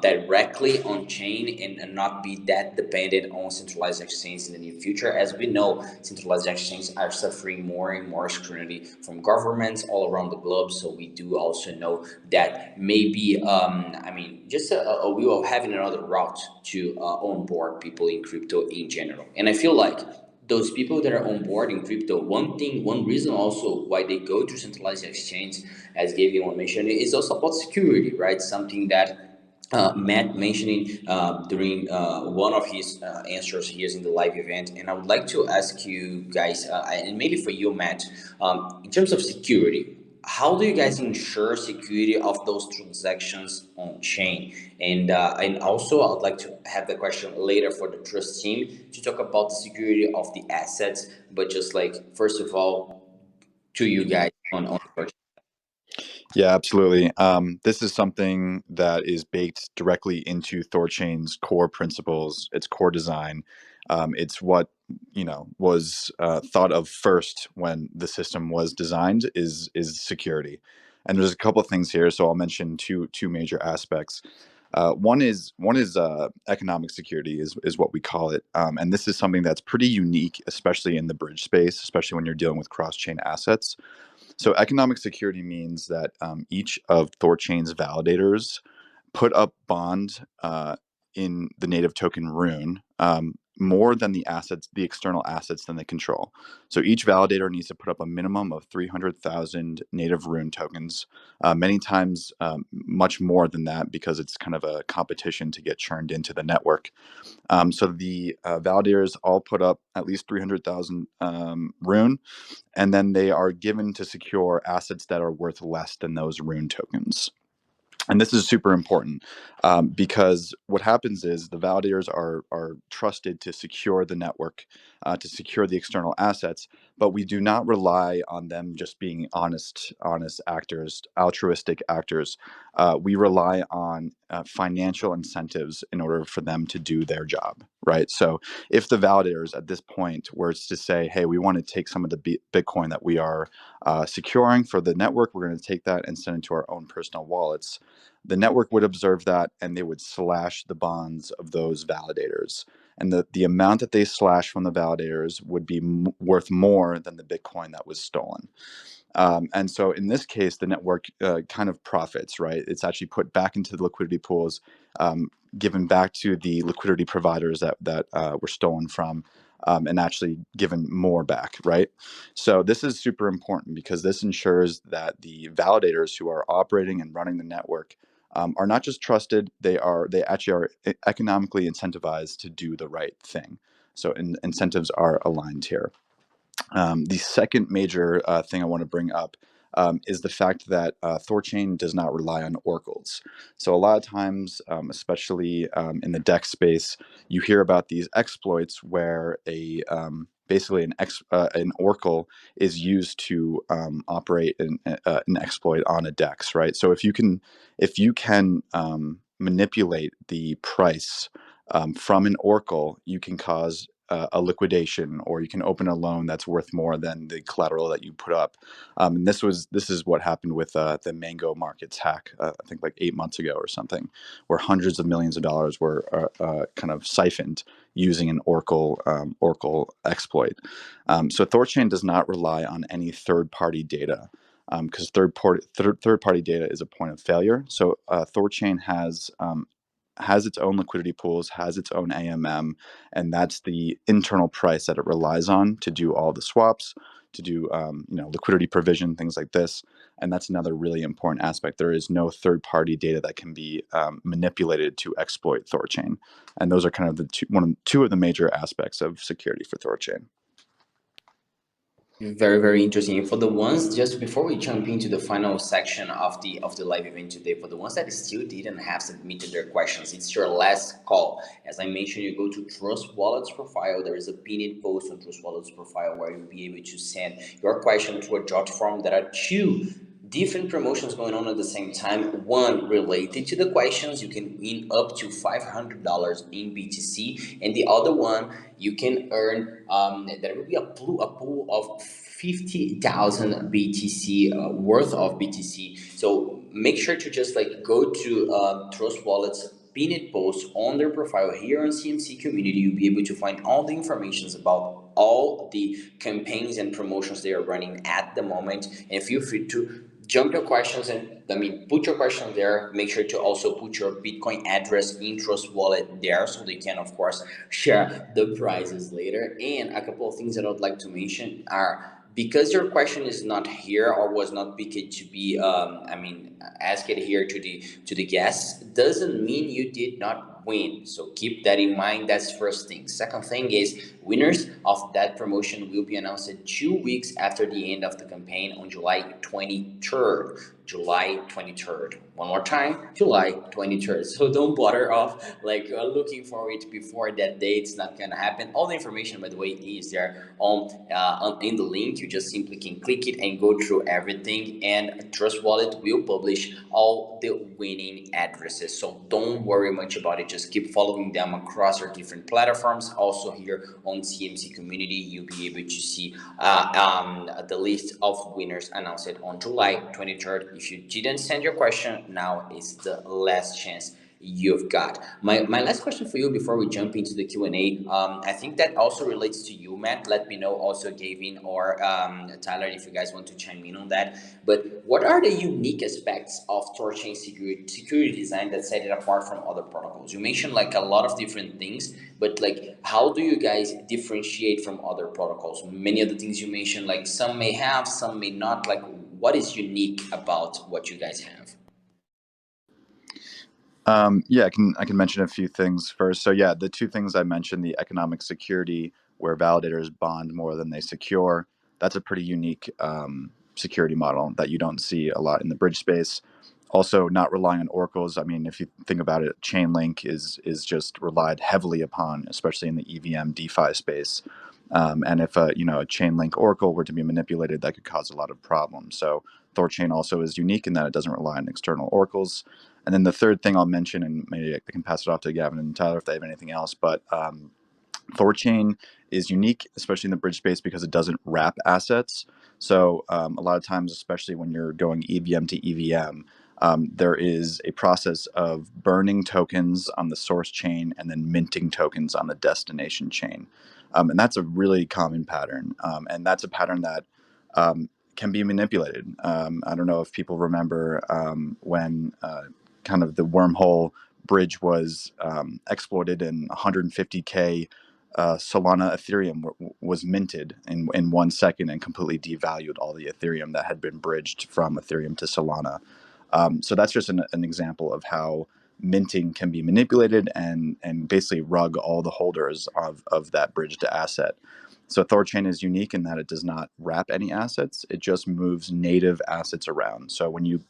directly on chain, and not be that dependent on centralized exchanges in the near future. As we know, centralized exchanges are suffering more and more scrutiny from governments all around the globe. So we do also know that maybe, just we will having another route to onboard people in crypto in general. And I feel like those people that are on board in crypto, one reason also why they go to centralized exchange, as Gabriel mentioned, is also about security, right? Something that Matt mentioning during one of his answers here in the live event. And I would like to ask you guys, and maybe for you, Matt, in terms of security, how do you guys ensure security of those transactions on chain? And also, I would like to have the question later for the trust team to talk about the security of the assets. But just like first of all, to you guys on Yeah, absolutely. This is something that is baked directly into THORChain's core principles, its core design. It's what was thought of first when the system was designed is security. And there's a couple of things here, so I'll mention two major aspects. One is economic security is what we call it, and this is something that's pretty unique, especially in the bridge space, especially when you're dealing with cross-chain assets. So economic security means that each of THORChain's validators put up bond in the native token Rune more than the external assets than they control. So each validator needs to put up a minimum of 300,000 native Rune tokens, many times much more than that, because it's kind of a competition to get churned into the network. So the validators all put up at least 300,000 Rune, and then they are given to secure assets that are worth less than those Rune tokens. And this is super important because what happens is the validators are trusted to secure the network, to secure the external assets, but we do not rely on them just being honest actors, altruistic actors. We rely on financial incentives in order for them to do their job, right? So if the validators at this point were to say, hey, we want to take some of the Bitcoin that we are securing for the network, we're going to take that and send it to our own personal wallets, the network would observe that and they would slash the bonds of those validators. And the amount that they slash from the validators would be worth more than the Bitcoin that was stolen. And so in this case, the network kind of profits, right? It's actually put back into the liquidity pools, given back to the liquidity providers that were stolen from, and actually given more back, right? So this is super important because this ensures that the validators who are operating and running the network are not just trusted, they actually are economically incentivized to do the right thing. So incentives are aligned here. The second major thing I want to bring up is the fact that THORChain does not rely on oracles. So a lot of times, especially in the DEX space, you hear about these exploits where basically an oracle is used to operate an exploit on a DEX, right? So if you can manipulate the price from an oracle, you can cause a liquidation, or you can open a loan that's worth more than the collateral that you put up. And this is what happened with the Mango Markets hack, I think like 8 months ago or something, where hundreds of millions of dollars were kind of siphoned using an oracle exploit. So THORChain does not rely on any third-party data, because third-party data is a point of failure. So THORChain has its own liquidity pools, has its own AMM, and that's the internal price that it relies on to do all the swaps, to do liquidity provision, things like this. And that's another really important aspect. There is no third-party data that can be manipulated to exploit THORChain, and those are kind of two of the major aspects of security for THORChain. Very, very interesting. And for the ones, just before we jump into the final section of the live event today, for the ones that still didn't have submitted their questions, it's your last call. As I mentioned, you go to Trust Wallet's profile. There is a pinned post on Trust Wallet's profile where you'll be able to send your question to a jot form. There are two different promotions going on at the same time. One related to the questions, you can win up to $500 in BTC, and the other one you can earn. There will be a pool of 50,000 BTC worth of BTC. So make sure to just like go to Trust Wallet's pinned post on their profile here on CMC community. You'll be able to find all the informations about all the campaigns and promotions they are running at the moment, and feel free to jump your questions and put your question there. Make sure to also put your Bitcoin address in Trust Wallet there so they can of course share the prizes later. And a couple of things that I would like to mention are, because your question is not here or was not picked to be asked here to the guests, doesn't mean you did not win. So keep that in mind. That's first thing. Second thing is, winners of that promotion will be announced 2 weeks after the end of the campaign on July 23rd. July 23rd. One more time, July 23rd. So don't bother off looking for it before that date. It's not gonna happen. All the information, by the way, is there in the link. You just simply can click it and go through everything, and Trust Wallet will publish all the winning addresses. So don't worry much about it. Just keep following them across our different platforms. Also here on CMC community, you'll be able to see the list of winners announced on July 23rd. If you didn't send your question, now is the last chance you've got. My last question for you before we jump into the Q&A, I think that also relates to you, Matt. Let me know also, Gavin or Tyler, if you guys want to chime in on that. But what are the unique aspects of THORChain security design that set it apart from other protocols? You mentioned like a lot of different things, but like how do you guys differentiate from other protocols? Many of the things you mentioned, like some may have, some may not. Like what is unique about what you guys have? Yeah, I can mention a few things first. So yeah, the two things I mentioned, the economic security, where validators bond more than they secure, that's a pretty unique security model that you don't see a lot in the bridge space. Also, not relying on oracles. I mean, if you think about it, Chainlink is just relied heavily upon, especially in the EVM DeFi space. And if a chain link oracle were to be manipulated, that could cause a lot of problems. So THORChain also is unique in that it doesn't rely on external oracles. And then the third thing I'll mention, and maybe I can pass it off to Gavin and Tyler if they have anything else, but THORChain is unique, especially in the bridge space, because it doesn't wrap assets. So a lot of times, especially when you're going EVM to EVM, there is a process of burning tokens on the source chain and then minting tokens on the destination chain. And that's a really common pattern. And that's a pattern that can be manipulated. I don't know if people remember when kind of the wormhole bridge was exploited and 150K Solana Ethereum was minted in 1 second and completely devalued all the Ethereum that had been bridged from Ethereum to Solana. So that's just an example of how minting can be manipulated and basically rug all the holders of that bridged asset. So THORChain is unique in that it does not wrap any assets. It just moves native assets around. So when you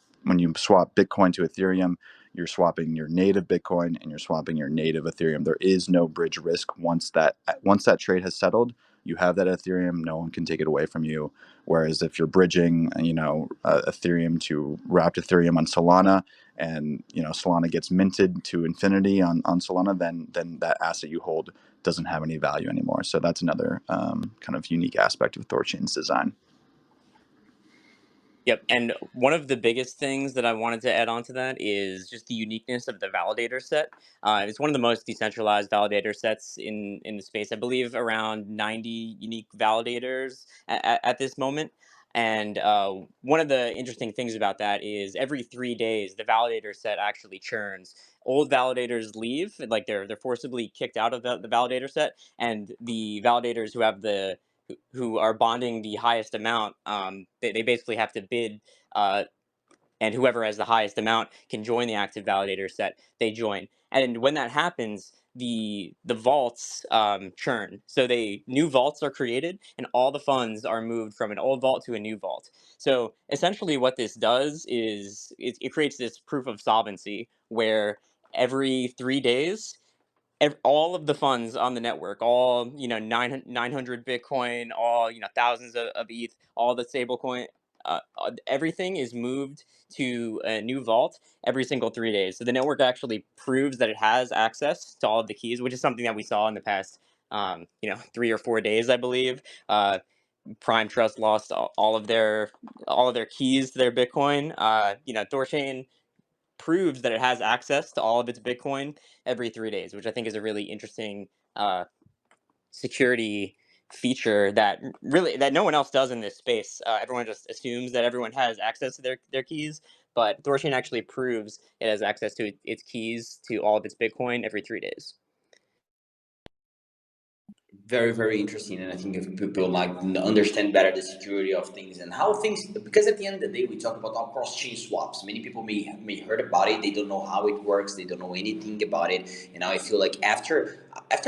swap Bitcoin to Ethereum, you're swapping your native Bitcoin and you're swapping your native Ethereum. There is no bridge risk once that trade has settled. You have that Ethereum. No one can take it away from you. Whereas if you're bridging, Ethereum to wrapped Ethereum on Solana, and Solana gets minted to infinity on Solana, then that asset you hold doesn't have any value anymore. So that's another kind of unique aspect of THORChain's design. Yep, and one of the biggest things that I wanted to add on to that is just the uniqueness of the validator set. It's one of the most decentralized validator sets in the space. I believe around 90 unique validators at this moment. And one of the interesting things about that is every 3 days the validator set actually churns. Old validators leave, like they're forcibly kicked out of the validator set, and the validators who are bonding the highest amount, they basically have to bid, and whoever has the highest amount can join the active validator set. They join, and when that happens, the vaults churn. So new vaults are created, and all the funds are moved from an old vault to a new vault. So essentially, what this does is it creates this proof of solvency where every 3 days all of the funds on the network, all 900 Bitcoin, all thousands of ETH, all the stablecoin, everything is moved to a new vault every single 3 days. So the network actually proves that it has access to all of the keys, which is something that we saw in the past 3 or 4 days, I believe. Prime Trust lost all of their keys to their Bitcoin. THORChain proves that it has access to all of its Bitcoin every 3 days, which I think is a really interesting security feature that no one else does in this space. Everyone just assumes that everyone has access to their keys, but THORChain actually proves it has access to its keys to all of its Bitcoin every 3 days. Very, very interesting. And I think if people like understand better the security of things and how things, because at the end of the day we talk about cross-chain swaps. Many people may heard about it, they don't know how it works, they don't know anything about it. And now I feel like after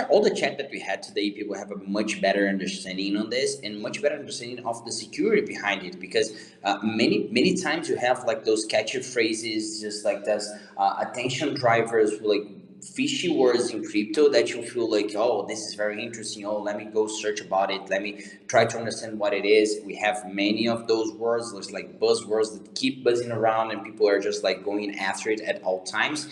all the chat that we had today, people have a much better understanding on this and much better understanding of the security behind it, because many times you have like those catchy phrases, just like those attention drivers who like fishy words in crypto that you feel like, oh, this is very interesting, oh, let me go search about it, let me try to understand what it is. We have many of those words, there's like buzzwords that keep buzzing around and people are just like going after it at all times.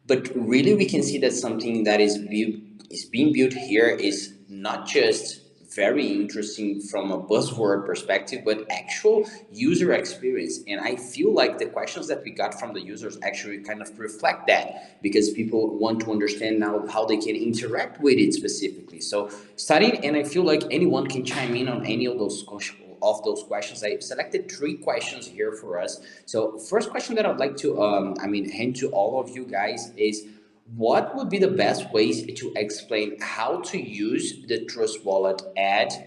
But really we can see that something that is being built here is not just very interesting from a buzzword perspective, but actual user experience. And I feel like the questions that we got from the users actually kind of reflect that, because people want to understand now how they can interact with it specifically. So studying, and I feel like anyone can chime in on any of those questions. I selected 3 questions here for us. So first question that I'd like to hand to all of you guys is, what would be the best ways to explain how to use the Trust Wallet adds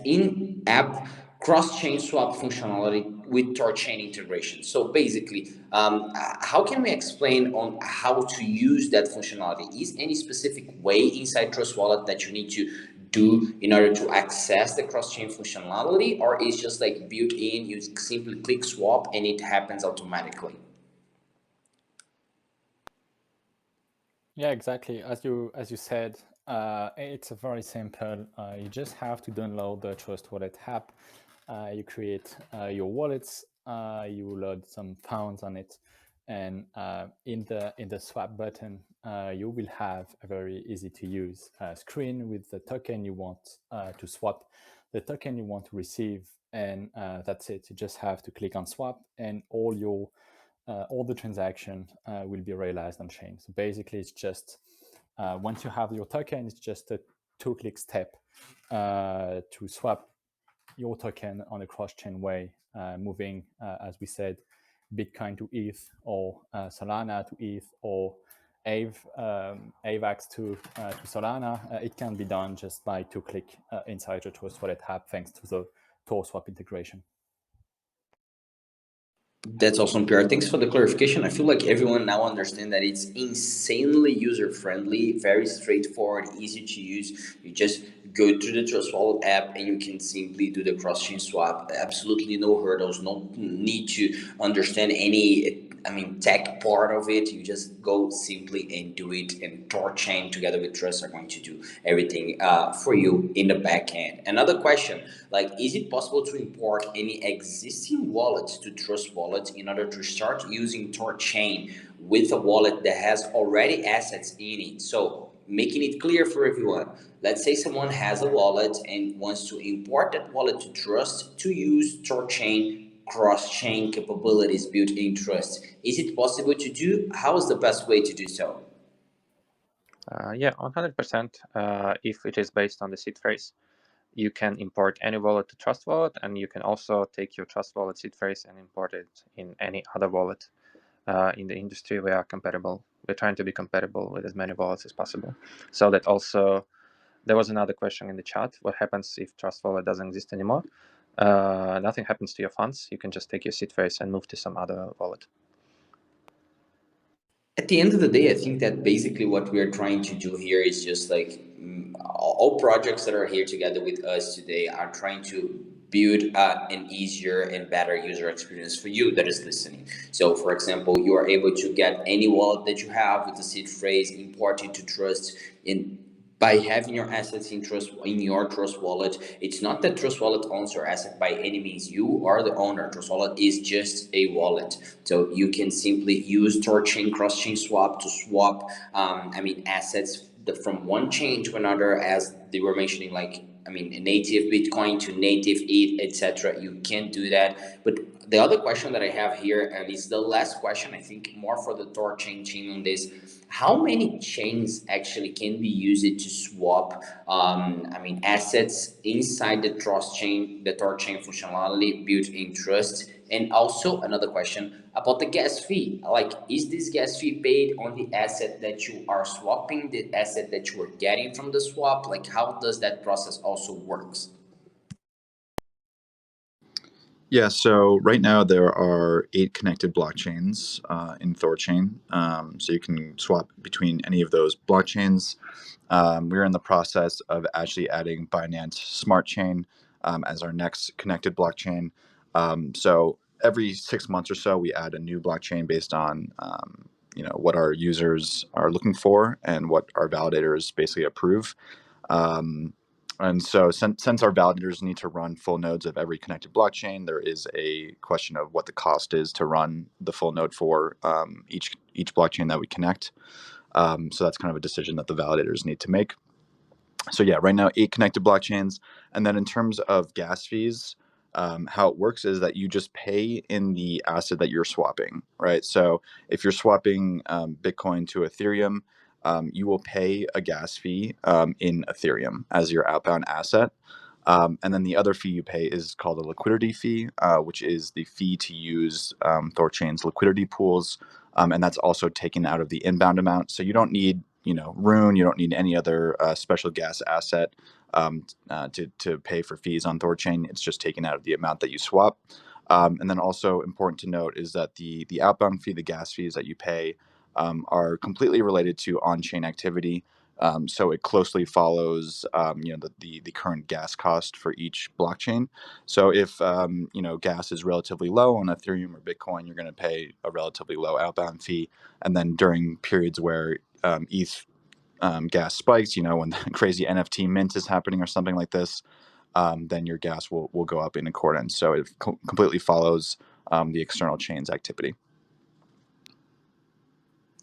in-app cross-chain swap functionality with THORChain integration? So basically, how can we explain on how to use that functionality? Is any specific way inside Trust Wallet that you need to do in order to access the cross-chain functionality, or is just like built in, you simply click swap and it happens automatically? Yeah, exactly. As you said, It's a very simple. You just have to download the Trust Wallet app. You create your wallets. You load some funds on it, and in the swap button, you will have a very easy to use screen with the token you want to swap, the token you want to receive, and that's it. You just have to click on swap, and all the transaction will be realized on chain. So basically, it's just once you have your token, it's just a 2-click step to swap your token on a cross-chain way, moving, as we said, Bitcoin to ETH, or Solana to ETH, or AVAX to Solana. It can be done just by 2-click inside the Trust Wallet app, thanks to the THORSwap integration. That's awesome, Pierre. Thanks for the clarification. I feel like everyone now understands that it's insanely user-friendly, very straightforward, easy to use. You just go to the Trust Wallet app and you can simply do the cross-chain swap. Absolutely no hurdles, no need to understand any tech part of it. You just go simply and do it, and THORChain together with Trust are going to do everything for you in the back end. Another question, like, is it possible to import any existing wallets to Trust Wallet in order to start using THORChain with a wallet that has already assets in it? So making it clear for everyone, let's say someone has a wallet and wants to import that wallet to Trust to use THORChain cross-chain capabilities built in Trust. Is it possible to do? How is the best way to do so? Yeah, 100%. If it is based on the seed phrase, you can import any wallet to Trust Wallet, and you can also take your Trust Wallet seed phrase and import it in any other wallet. In the industry, we are compatible. We're trying to be compatible with as many wallets as possible. So that also, there was another question in the chat. What happens if Trust Wallet doesn't exist anymore? Nothing happens to your funds. You can just take your seed phrase and move to some other wallet. At the end of the day, I think that basically what we are trying to do here is just like all projects that are here together with us today are trying to build an easier and better user experience for you that is listening. So, for example, you are able to get any wallet that you have with the seed phrase, import it to Trust in by having your assets in your Trust Wallet. It's not that Trust Wallet owns your asset by any means. You are the owner. Trust Wallet is just a wallet. So you can simply use THORChain cross-chain swap to swap assets from one chain to another, as they were mentioning, like native Bitcoin to native ETH, etc. You can do that. But the other question that I have here, and it's the last question, I think more for the THORChain team on this: how many chains actually can be used to swap assets inside the THORChain functionality built in Trust? And also another question about the gas fee. Like, is this gas fee paid on the asset that you are swapping, the asset that you are getting from the swap? Like, how does that process also works? Yeah, so right now there are 8 connected blockchains in THORChain. So you can swap between any of those blockchains. We're in the process of actually adding Binance Smart Chain as our next connected blockchain. So every 6 months or so, we add a new blockchain based on what our users are looking for and what our validators basically approve. And so since our validators need to run full nodes of every connected blockchain, there is a question of what the cost is to run the full node for each blockchain that we connect. So that's kind of a decision that the validators need to make. So yeah, right now 8 connected blockchains. And then in terms of gas fees, how it works is that you just pay in the asset that you're swapping, right? So if you're swapping Bitcoin to Ethereum, you will pay a gas fee in Ethereum as your outbound asset. And then the other fee you pay is called a liquidity fee, which is the fee to use THORChain's liquidity pools. And that's also taken out of the inbound amount. So you don't need Rune, you don't need any other special gas asset to pay for fees on THORChain. It's just taken out of the amount that you swap. And then also important to note is that the outbound fee, the gas fees that you pay, are completely related to on-chain activity. So it closely follows the current gas cost for each blockchain. So if gas is relatively low on Ethereum or Bitcoin, you're going to pay a relatively low outbound fee. And then during periods where ETH gas spikes, when the crazy NFT mint is happening or something like this, then your gas will go up in accordance. So it completely follows the external chain's activity.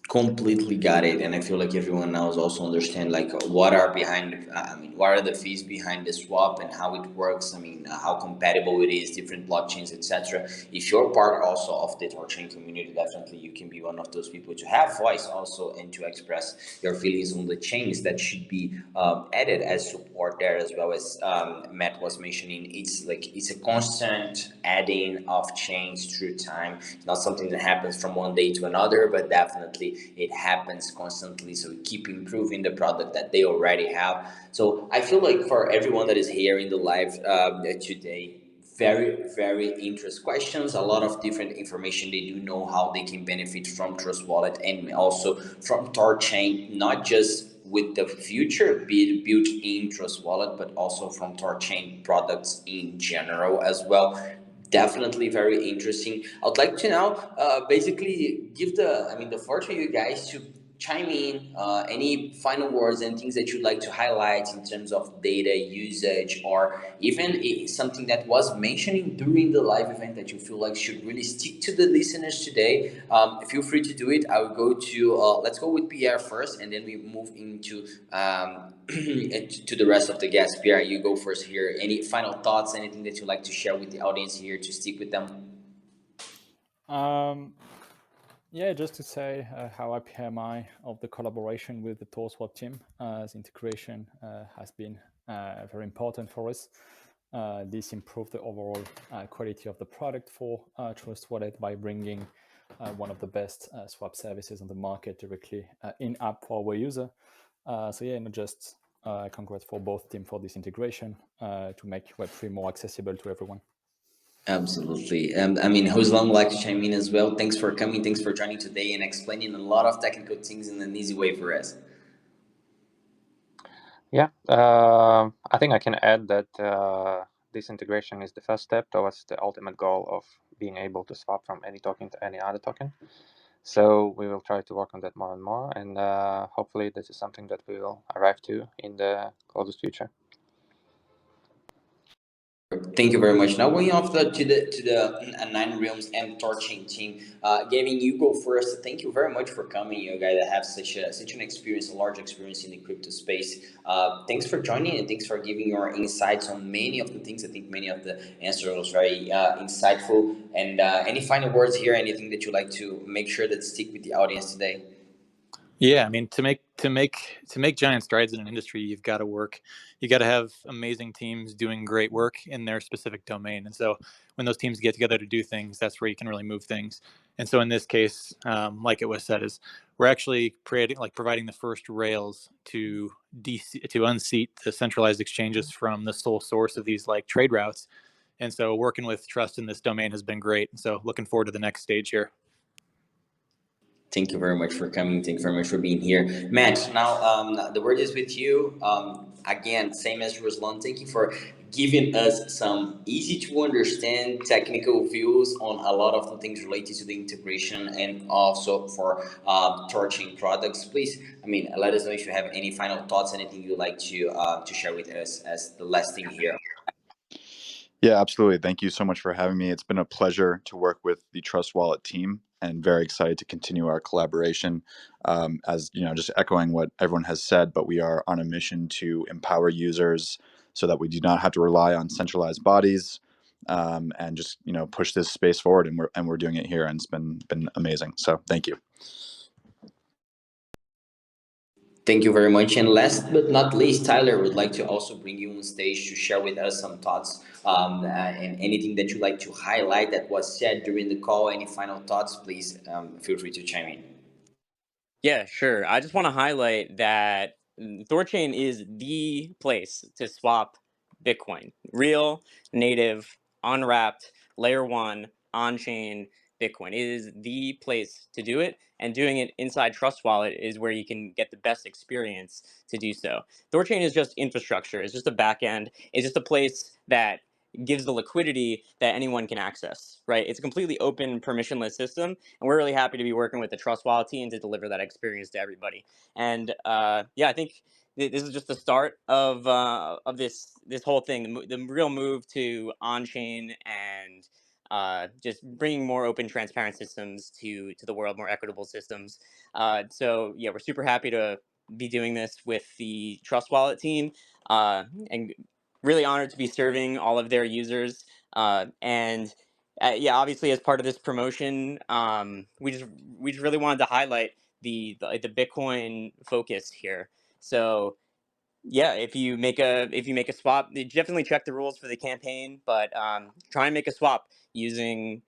Completely got it, and I feel like everyone else also understand like what are behind. What are the fees behind the swap and how it works. How compatible it is, different blockchains, etc. If you're part also of the THORChain community, definitely you can be one of those people to have voice also and to express your feelings on the chains that should be added as support there, as well as Matt was mentioning. It's a constant adding of chains through time. It's not something that happens from one day to another, but definitely it happens constantly. So we keep improving the product that they already have. So I feel like for everyone that is here in the live today, very very interesting questions, a lot of different information. They do know how they can benefit from Trust Wallet and also from THORChain, not just with the future be built in Trust Wallet, but also from THORChain products in general as well. Definitely very interesting. I'd like to now basically give the floor to you guys to chime in any final words and things that you'd like to highlight in terms of data usage, or even something that was mentioning during the live event that you feel like should really stick to the listeners today. Feel free to do it. I will go to let's go with Pierre first, and then we move into to the rest of the guests. Pierre, you go first here. Any final thoughts, anything that you'd like to share with the audience here to stick with them? Yeah, just to say how happy am I of the collaboration with the THORSwap team. As integration has been very important for us. This improved the overall quality of the product for Trust Wallet by bringing one of the best swap services on the market directly in-app for our user. So yeah, not just congrats for both teams for this integration to make Web3 more accessible to everyone. Absolutely. Ruslan would like to chime in as well. Thanks for coming. Thanks for joining today and explaining a lot of technical things in an easy way for us. Yeah, I think I can add that this integration is the first step towards the ultimate goal of being able to swap from any token to any other token. So we will try to work on that more and more, and hopefully this is something that we will arrive to in the closest future. Thank you very much. Now going off to the Nine Realms and THORChain team, Gavin, you go first. Thank you very much for coming. You guys that have such an experience, a large experience in the crypto space. Thanks for joining and thanks for giving your insights on many of the things. I think many of the answers was very insightful. And any final words here? Anything that you'd like to make sure that stick with the audience today? Yeah, to make giant strides in an industry, you've got to work. You got to have amazing teams doing great work in their specific domain. And so when those teams get together to do things, that's where you can really move things. And so in this case, like it was said, is we're actually providing the first rails to unseat the centralized exchanges from the sole source of these like trade routes. And so working with Trust in this domain has been great. And so looking forward to the next stage here. Thank you very much for coming. Thank you very much for being here. Matt, now the word is with you. Again, same as Ruslan, thank you for giving us some easy to understand technical views on a lot of the things related to the integration and also for THORChain products. Please, let us know if you have any final thoughts, anything you'd like to share with us as the last thing here. Yeah, absolutely. Thank you so much for having me. It's been a pleasure to work with the Trust Wallet team and very excited to continue our collaboration. As just echoing what everyone has said, but we are on a mission to empower users so that we do not have to rely on centralized bodies, and just push this space forward. And we're doing it here, and it's been amazing. So thank you. Thank you very much. And last but not least, Tyler would like to also bring you on stage to share with us some thoughts and anything that you'd like to highlight that was said during the call. Any final thoughts, please feel free to chime in. Yeah, sure. I just want to highlight that THORChain is the place to swap Bitcoin. Real, native, unwrapped, layer one, on-chain Bitcoin. It is the place to do it, and doing it inside Trust Wallet is where you can get the best experience to do so. THORChain is just infrastructure. It's just a backend. It's just a place that gives the liquidity that anyone can access, right? It's a completely open, permissionless system, and we're really happy to be working with the Trust Wallet team to deliver that experience to everybody. And yeah, I think this is just the start of this whole thing, the real move to on-chain and just bringing more open, transparent systems to the world, more equitable systems. So yeah, we're super happy to be doing this with the Trust Wallet team, and really honored to be serving all of their users. And yeah, obviously as part of this promotion, we just really wanted to highlight the Bitcoin focus here. So yeah, if you make a swap, you definitely check the rules for the campaign, but try and make a swap using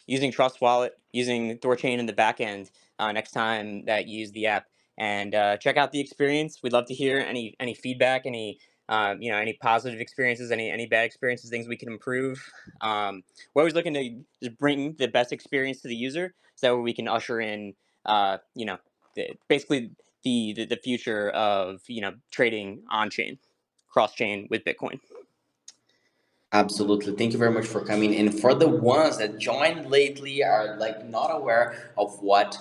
using Trust Wallet, using THORChain in the backend next time that you use the app, and check out the experience. We'd love to hear any feedback, any any positive experiences, any bad experiences, things we can improve. We're always looking to just bring the best experience to the user, so we can usher in basically the future of trading on chain, cross chain with Bitcoin. Absolutely. Thank you very much for coming. And for the ones that joined lately are like not aware of what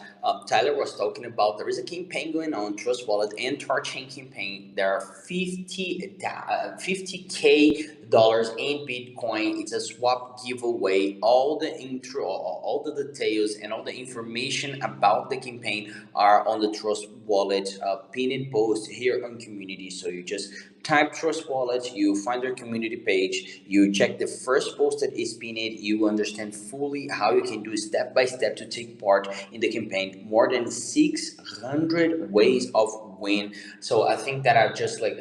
Tyler was talking about, there is a campaign going on, Trust Wallet and THORChain campaign. There are 50K dollars in Bitcoin. It's a swap giveaway. All the intro, all the details, and all the information about the campaign are on the Trust Wallet pinned post here on community. So you just type Trust Wallet, you find their community page, you check the first post that is pinned, you understand fully how you can do step by step to take part in the campaign. More than 600 ways of win. So I think that are just like,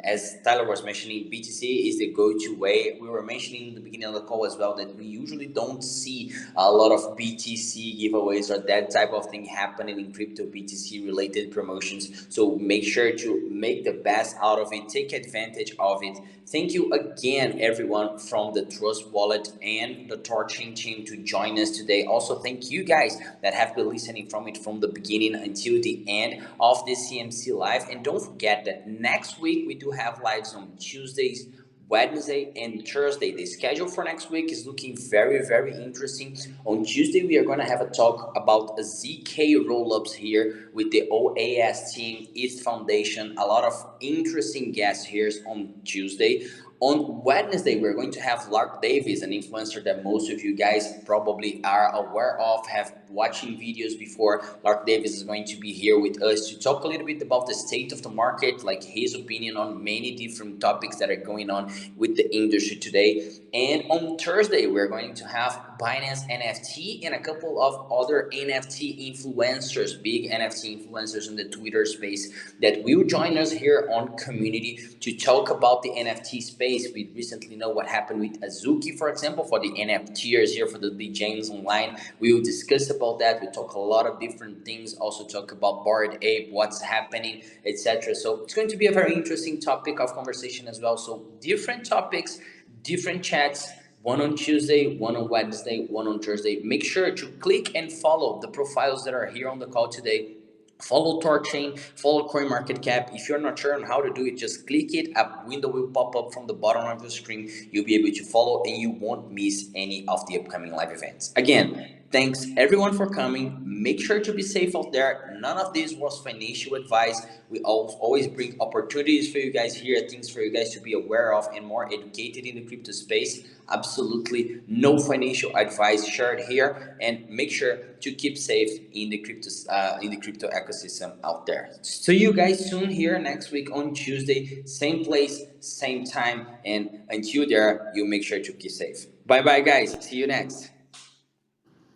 as Tyler was mentioning, BTC is the go-to way. We were mentioning in the beginning of the call as well that we usually don't see a lot of BTC giveaways or that type of thing happening in crypto BTC related promotions. So make sure to make the best out of it, take advantage of it. Thank you again, everyone from the Trust Wallet and the THORChain team to join us today. Also, thank you guys that have been listening from the beginning until the end of this CMC live. And don't forget that next week we do have lives on Tuesdays, Wednesday, and Thursday. The schedule for next week is looking very, very interesting. On Tuesday, we are going to have a talk about ZK rollups here with the OAS team, East Foundation. A lot of interesting guests here on Tuesday. On Wednesday, we're going to have Lark Davis, an influencer that most of you guys probably are aware of, have watching videos before. Lark Davis is going to be here with us to talk a little bit about the state of the market, like his opinion on many different topics that are going on with the industry today. And on Thursday, we're going to have Binance NFT and a couple of other NFT influencers, big NFT influencers in the Twitter space that will join us here on community to talk about the NFT space. We recently know what happened with Azuki, for example, for the NFTers here for the DJs online. We will discuss about that. We talk a lot of different things, also talk about Bored Ape, what's happening, etc. So it's going to be a very interesting topic of conversation as well. So different topics, different chats, one on Tuesday, one on Wednesday, one on Thursday. Make sure to click and follow the profiles that are here on the call today. Follow THORChain, follow CoinMarketCap. If you're not sure on how to do it, just click it. A window will pop up from the bottom of the screen. You'll be able to follow and you won't miss any of the upcoming live events. Again, thanks everyone for coming. Make sure to be safe out there. None of this was financial advice. We always bring opportunities for you guys here, things for you guys to be aware of and more educated in the crypto space. Absolutely no financial advice shared here, and make sure to keep safe in the crypto ecosystem out there. See you guys soon here next week on Tuesday, same place, same time, and until there, you make sure to keep safe. Bye bye, guys. See you next.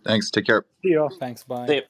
Thanks. Take care. See you. Thanks. Bye. See ya.